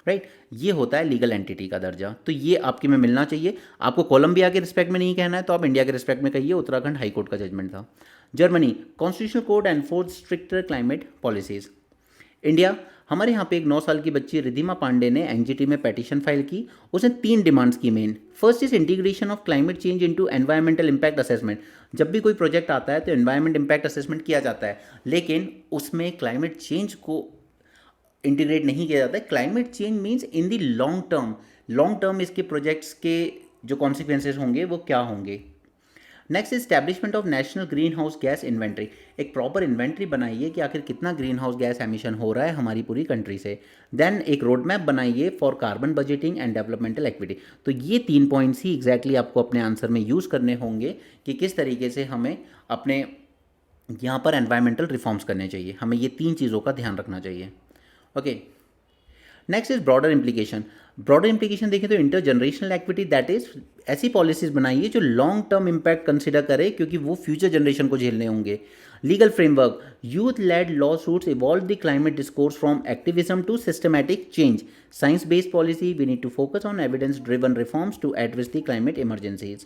S1: राइट। ये होता है लीगल एंटिटी का दर्जा। तो ये आपके में मिलना चाहिए। आपको कोलंबिया के रिस्पेक्ट में नहीं कहना है तो आप इंडिया के रिस्पेक्ट में कहिए, उत्तराखंड हाई कोर्ट का जजमेंट था। Germany, constitutional court enforce stricter climate policies. India, हमारे यहाँ पे एक 9 साल की बच्ची रिधिमा पांडे ने एनजीटी में पेटिशन फाइल की। उसने 3 डिमांड्स की main. First is integration of climate change into environmental impact assessment. जब भी कोई प्रोजेक्ट आता है तो एनवायरमेंट इम्पैक्ट असेसमेंट किया जाता है, लेकिन उसमें क्लाइमेट चेंज को इंटीग्रेट नहीं किया जाता है। Climate change means in the long term इसके प्रोजेक्ट्स के जो कॉन्सिक्वेंसेज होंगे वो क्या होंगे। Next establishment of national green house gas inventory. एक प्रॉपर इन्वेंट्री बनाइए कि आखिर कितना ग्रीन हाउस गैस एमिशन हो रहा है हमारी पूरी कंट्री से। देन एक रोड मैप बनाइए for carbon budgeting and developmental activity. तो ये 3 पॉइंट्स ही एग्जैक्टली आपको अपने आंसर में यूज़ करने होंगे कि किस तरीके से हमें अपने यहाँ पर एनवायरमेंटल रिफॉर्म्स करने चाहिए। हमें ये 3 चीज़ों का ध्यान रखना चाहिए। Okay, next is broader implication. Broader implication देखें तो inter generational activity, that is ऐसी पॉलिसीज बनाइए जो लॉन्ग टर्म इम्पैक्ट कंसिडर करे, क्योंकि वो फ्यूचर जनरेशन को झेलने होंगे। Legal framework, youth led lawsuits evolve the climate discourse from activism to systematic change. Science based policy, we need to focus on evidence driven reforms to address the climate emergencies.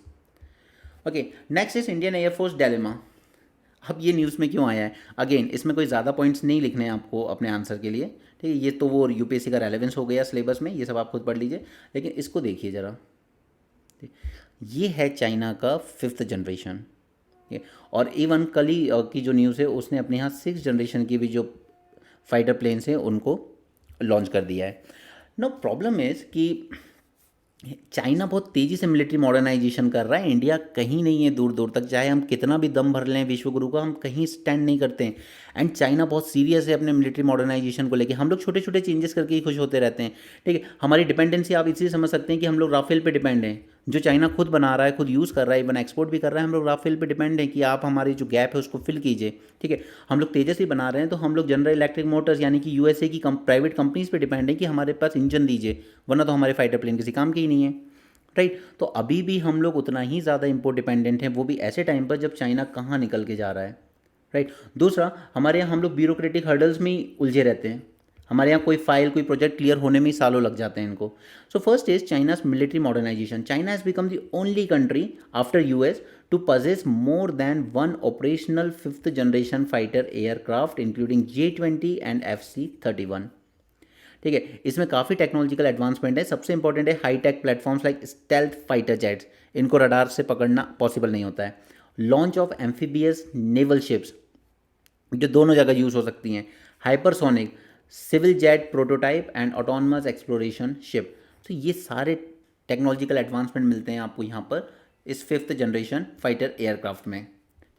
S1: Okay, next is Indian air force dilemma. अब ये news में क्यों आया है? Again इसमें कोई ज़्यादा points नहीं लिखने हैं आपको अपने आंसर के लिए, ठीक है, ये तो वो यूपीएससी का रेलेवेंस हो गया सिलेबस में, ये सब आप खुद पढ़ लीजिए। लेकिन इसको देखिए ज़रा, ये है चाइना का 5th जनरेशन, और इवन कल ही की जो न्यूज़ है उसने अपने यहाँ 6th जनरेशन की भी जो फाइटर प्लेन्स हैं उनको लॉन्च कर दिया है। नो प्रॉब्लम इज़ कि चाइना बहुत तेज़ी से मिलिट्री मॉडर्नाइजेशन कर रहा है, इंडिया कहीं नहीं है दूर दूर तक। चाहे हम कितना भी दम भर लें विश्वगुरु का, हम कहीं स्टैंड नहीं करते हैं। एंड चाइना बहुत सीरियस है अपने मिलिट्री मॉडर्नाइजेशन को लेके। हम लोग छोटे छोटे चेंजेस करके ही खुश होते रहते हैं, ठीक है। हमारी डिपेंडेंसी आप इसलिए समझ सकते हैं कि हम लोग राफेल पे डिपेंड हैं, जो चाइना खुद बना रहा है, खुद यूज़ कर रहा है, इवन एक्सपोर्ट भी कर रहा है। हम लोग राफेल पे डिपेंड हैं कि आप हमारी जो गैप है उसको फिल कीजिए, ठीक है। हम लोग तेजस भी बना रहे हैं तो हम लोग जनरल इलेक्ट्रिक मोटर्स यानी कि यूएसए की प्राइवेट कंपनीज पे डिपेंड है कि हमारे पास इंजन दीजिए, वरना तो हमारे फाइटर प्लेन किसी काम के ही नहीं है, राइट। तो अभी भी हम लोग उतना ही ज़्यादा इम्पोर्ट डिपेंडेंट हैं, वो भी ऐसे टाइम पर जब चाइना कहाँ निकल के जा रहा है, राइट। दूसरा, हमारे यहाँ हम लोग ब्यूरोक्रेटिक हर्डल्स में ही उलझे रहते हैं। हमारे यहाँ कोई फाइल, कोई प्रोजेक्ट क्लियर होने में ही सालों लग जाते हैं इनको। So first is China's military modernisation. China has become the only country after US to possess more than one operational 5th generation fighter aircraft including J-20 and FC-31, ठीक है। इसमें काफ़ी टेक्नोलॉजिकल एडवांसमेंट है। सबसे इंपॉर्टेंट है high tech platforms like stealth fighter jets, इनको radar से पकड़ना पॉसिबल नहीं होता है। Launch of amphibious naval ships जो दोनों जगह यूज़ हो सकती हैं। Hypersonic civil jet prototype and autonomous exploration ship. तो ये सारे टेक्नोलॉजिकल एडवांसमेंट मिलते हैं आपको यहाँ पर इस 5th जनरेशन फाइटर एयरक्राफ्ट में।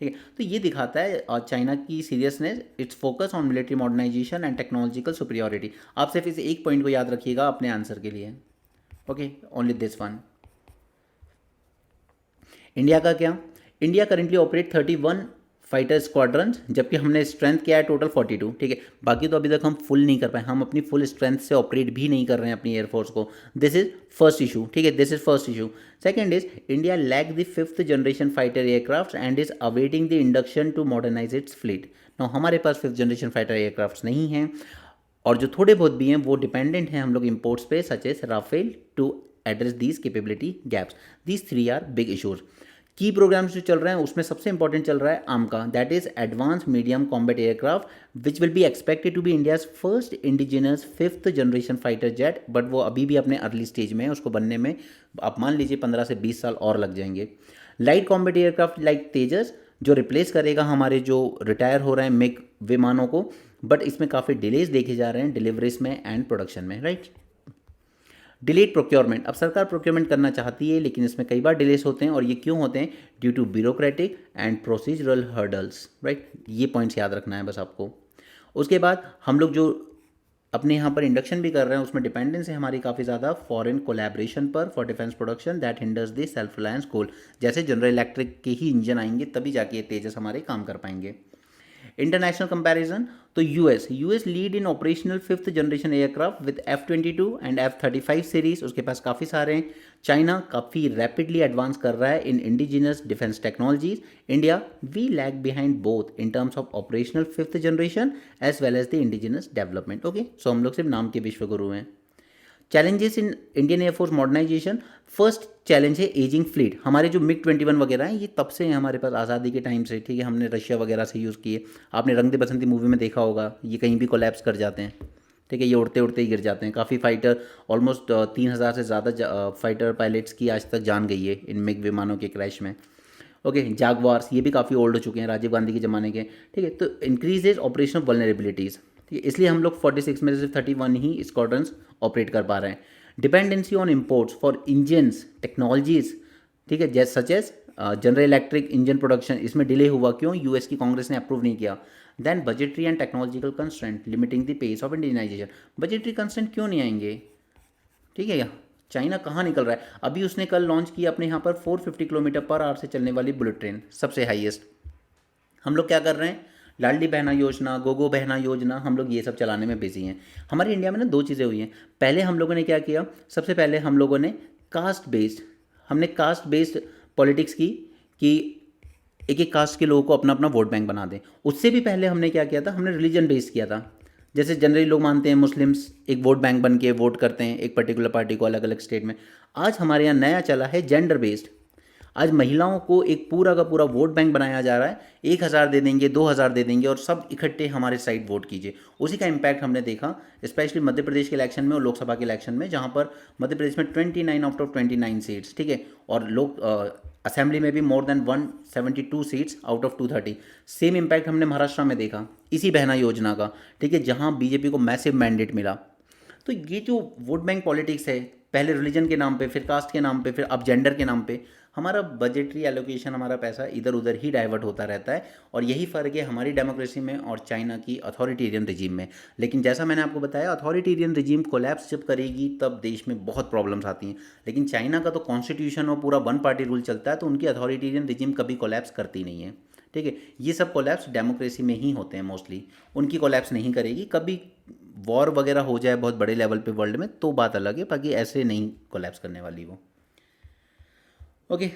S1: ठीक है, तो ये दिखाता है चाइना की seriousness, its focus on military modernisation and technological superiority. आप सिर्फ इस एक पॉइंट को याद रखिएगा अपने आंसर के लिए। Okay, only this one. India का क्या? India currently operate 31 fighter squadron, जबकि हमने स्ट्रेंथ किया है टोटल 42। ठीक है, बाकी तो अभी तक हम फुल नहीं कर पाए, हम अपनी फुल स्ट्रेंथ से ऑपरेट भी नहीं कर रहे हैं अपनी एयरफोर्स को। This is first issue. ठीक है, this is first issue. Second is India lack the 5th generation fighter aircraft and is awaiting the induction to modernise its fleet. No, हमारे पास 5th जनरेशन फाइटर एयरक्राफ्ट नहीं हैं, और जो थोड़े बहुत भी हैं वो डिपेंडेंट हैं हम लोग इम्पोर्ट्स पे, such as Rafale, to address these capability gaps. These 3 are big issues. Key programmes जो चल रहे हैं उसमें सबसे इंपॉर्टेंट चल रहा है आर्म का, that is advance medium combat aircraft which will be expected to be India's first indigenous 5th generation fighter jet, but वो अभी भी अपने अर्ली स्टेज में है, उसको बनने में आप मान लीजिए 15 से 20 साल और लग जाएंगे। लाइट कॉम्बैट एयरक्राफ्ट लाइक तेजस जो रिप्लेस करेगा हमारे जो रिटायर हो रहे हैं मिग विमानों को, बट इसमें काफ़ी डिलेज देखे जा रहे हैं डिलीवरीज में एंड प्रोडक्शन में, राइट। डिलेड प्रोक्योरमेंट, अब सरकार प्रोक्योरमेंट करना चाहती है लेकिन इसमें कई बार डिलेस होते हैं, और ये क्यों होते हैं? Due to bureaucratic and procedural hurdles, right. ये पॉइंट्स याद रखना है बस आपको। उसके बाद हम लोग जो अपने यहाँ पर इंडक्शन भी कर रहे हैं उसमें डिपेंडेंस है हमारी काफ़ी ज़्यादा फॉरेन कोलैबोरेशन पर for defence production, that hinders the self reliance goal. जैसे जनरल इलेक्ट्रिक के ही इंजन आएंगे तभी जाके ये तेजस हमारे काम कर पाएंगे। इंटरनेशनल कंपैरिजन, तो US lead in operational 5th generation aircraft with F-22 and F-35 series, उसके पास काफ़ी सारे हैं। चाइना काफ़ी रैपिडली एडवांस कर रहा है in indigenous defence technologies. India we lag behind both in terms of operational 5th generation as well as the indigenous development. Okay, so हम लोग सिर्फ नाम के विश्वगुरु हैं। Challenges in Indian Air Force modernisation, first challenge है एजिंग फ्लीट। हमारे जो MiG-21 वगैरह हैं ये तब से हैं हमारे पास, आज़ादी के टाइम से। ठीक है, हमने रशिया वगैरह से यूज़ किए। आपने रंग दे बसंती मूवी में देखा होगा, ये कहीं भी कोलैप्स कर जाते हैं। ठीक है, ये उड़ते उड़ते ही गिर जाते हैं। काफ़ी फाइटर, ऑलमोस्ट 3000 से ज़्यादा फाइटर पायलट्स की आज तक जान गई है इन MiG विमानों के क्रैश में। ओके, जागवार्स ये भी काफ़ी ओल्ड हो चुके हैं, राजीव गांधी के ज़माने के। ठीक है, तो इंक्रीजेज ऑपरेशनल वल्नरेबिलिटीज़। ठीक है, इसलिए हम लोग 46 में से 31 ही स्क्वाड्रंस ऑपरेट कर पा रहे हैं। Dependency on imports for engines technologies, ठीक है, जैसे such as General Electric engine production, इसमें डिले हुआ क्यों? यूएस की कांग्रेस ने अप्रूव नहीं किया। Then budgetary and technological constraint limiting the pace of Indianisation. Budgetary constraint क्यों नहीं आएंगे? ठीक है, चाइना कहाँ निकल रहा है? अभी उसने कल लॉन्च की अपने यहाँ पर 450 किलोमीटर पर आवर से चलने वाली बुलेट ट्रेन, सबसे हाईएस्ट। हम लोग क्या कर रहे हैं? लाडली बहना योजना, गोगो बहना योजना, हम लोग ये सब चलाने में बिजी हैं। हमारे इंडिया में ना 2 चीज़ें हुई हैं। पहले हम लोगों ने क्या किया? सबसे पहले हम लोगों ने हमने कास्ट बेस्ड पॉलिटिक्स की कि एक एक कास्ट के लोगों को अपना अपना वोट बैंक बना दें। उससे भी पहले हमने क्या किया था? हमने रिलीजन बेस्ड किया था। जैसे जनरली लोग मानते हैं मुस्लिम्स एक वोट बैंक बन के वोट करते हैं एक पर्टिकुलर पार्टी को अलग अलग स्टेट में। आज हमारे यहाँ नया चला है जेंडर बेस्ड। आज महिलाओं को एक पूरा का पूरा वोट बैंक बनाया जा रहा है। 1000 दे देंगे, 2000 दे देंगे और सब इकट्ठे हमारे साइड वोट कीजिए। उसी का इम्पैक्ट हमने देखा स्पेशली मध्य प्रदेश के इलेक्शन में और लोकसभा के इलेक्शन में, जहाँ पर मध्य प्रदेश में 29 आउट ऑफ 29 सीट्स, ठीक है, और लोग असेंबली में भी more than 172 seats out of 230। Same impact हमने महाराष्ट्र में देखा इसी बहना योजना का, ठीक है, जहाँ बीजेपी को मैसिव मैंडेट मिला। तो ये जो वोट बैंक पॉलिटिक्स है, पहले रिलीजन के नाम पे, फिर कास्ट के नाम पे, फिर अब जेंडर के नाम पे, हमारा बजटरी एलोकेशन, हमारा पैसा इधर उधर ही डाइवर्ट होता रहता है। और यही फ़र्क है हमारी डेमोक्रेसी में और चाइना की अथॉरिटेरियन रिजीम में। लेकिन जैसा मैंने आपको बताया, अथॉरिटेरियन रिजीम कोलैप्स जब करेगी तब देश में बहुत प्रॉब्लम्स आती हैं। लेकिन चाइना का तो कॉन्स्टिट्यूशन और पूरा 1 पार्टी रूल चलता है, तो उनकी अथॉरिटेरियन रिजीम कभी कोलैप्स करती नहीं है। ठीक है, ये सब कोलैप्स डेमोक्रेसी में ही होते हैं मोस्टली, उनकी कोलैप्स नहीं करेगी। कभी वॉर वगैरह हो जाए बहुत बड़े लेवल पे वर्ल्ड में तो बात अलग है, बाकी ऐसे नहीं कोलैप्स करने वाली वो। ओके,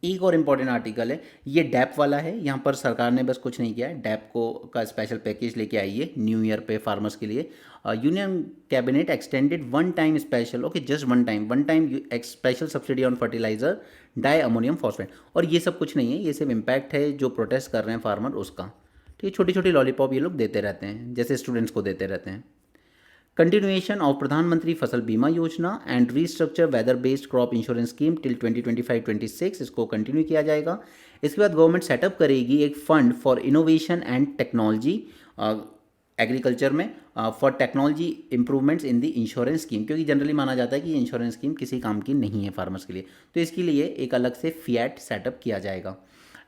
S1: एक और इम्पॉर्टेंट आर्टिकल है, ये डैप वाला है। यहाँ पर सरकार ने बस कुछ नहीं किया है, डैप को का स्पेशल पैकेज लेके आई है न्यू ईयर पे फार्मर्स के लिए। Union cabinet extended one time special, okay, just one time special subsidy on fertiliser di ammonium phosphate. और ये सब कुछ नहीं है, ये सिर्फ इम्पैक्ट है जो प्रोटेस्ट कर रहे हैं फार्मर उसका। ठीक है, छोटी छोटी लॉलीपॉप ये लोग देते रहते हैं, जैसे स्टूडेंट्स को देते रहते हैं। कंटिन्यूएशन ऑफ प्रधानमंत्री फसल बीमा योजना and restructure weather based crop insurance scheme till 2025-26, इसको कंटिन्यू किया जाएगा। इसके बाद गवर्नमेंट सेटअप करेगी एक fund for innovation and technology agriculture में for technology improvements in the insurance scheme, क्योंकि जनरली माना जाता है कि ये इंश्योरेंस स्कीम किसी काम की नहीं है फार्मर्स के लिए, तो इसके लिए एक अलग से फिएट सेटअप किया जाएगा.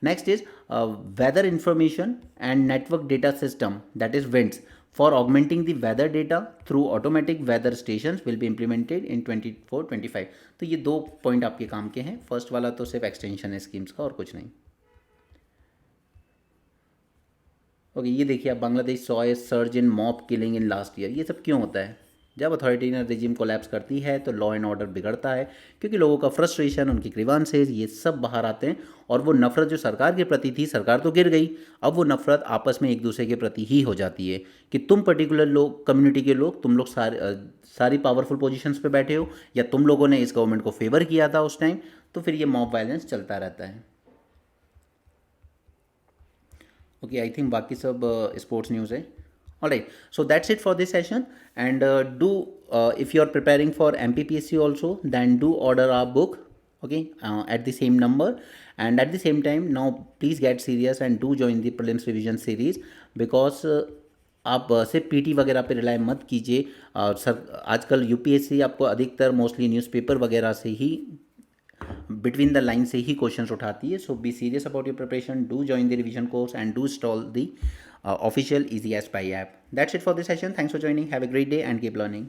S1: Next is weather information and network data system, that is WINDS, for augmenting the weather data through automatic weather station will be implemented in 24-25. तो ये 2 पॉइंट आपके काम के हैं. फर्स्ट वाला तो सिर्फ एक्सटेंशन है स्कीम्स का और कुछ नहीं. ओके, ये देखिए आप, Bangladesh saw a surge in mob killing in last year. ये सब क्यों होता है? जब अथॉरिटेरियन रिजिम कोलैप्स करती है तो लॉ एंड ऑर्डर बिगड़ता है, क्योंकि लोगों का फ्रस्ट्रेशन, उनकी ग्रीवांसेस, ये सब बाहर आते हैं. और वो नफरत जो सरकार के प्रति थी, सरकार तो गिर गई, अब वो नफरत आपस में एक दूसरे के प्रति ही हो जाती है कि तुम पर्टिकुलर लोग, कम्युनिटी के लोग, तुम लोग सारी पावरफुल पोजीशंस पे बैठे हो, या तुम लोगों ने इस गवर्नमेंट को फेवर किया था उस टाइम, तो फिर ये मॉब वायलेंस चलता रहता है. ओके, आई थिंक बाकी सब स्पोर्ट्स न्यूज़ है. Alright, so that's it for this session. And do, if you are preparing for MPPSC also, then do order our book, okay, at the same number. And at the same time, now please get serious and do join the prelims revision series, because आप सिर्फ PT वगैरह पे rely मत कीजिए. Sir आजकल UPSC आपको अधिकतर mostly newspaper वगैरह से ही, बिटवीन द लाइन से ही क्वेश्चंस उठाती है. So be serious about your preparation, do join the revision course and do install the official Easy As Spy app. That's it for this session. Thanks for joining. Have a great day and keep learning.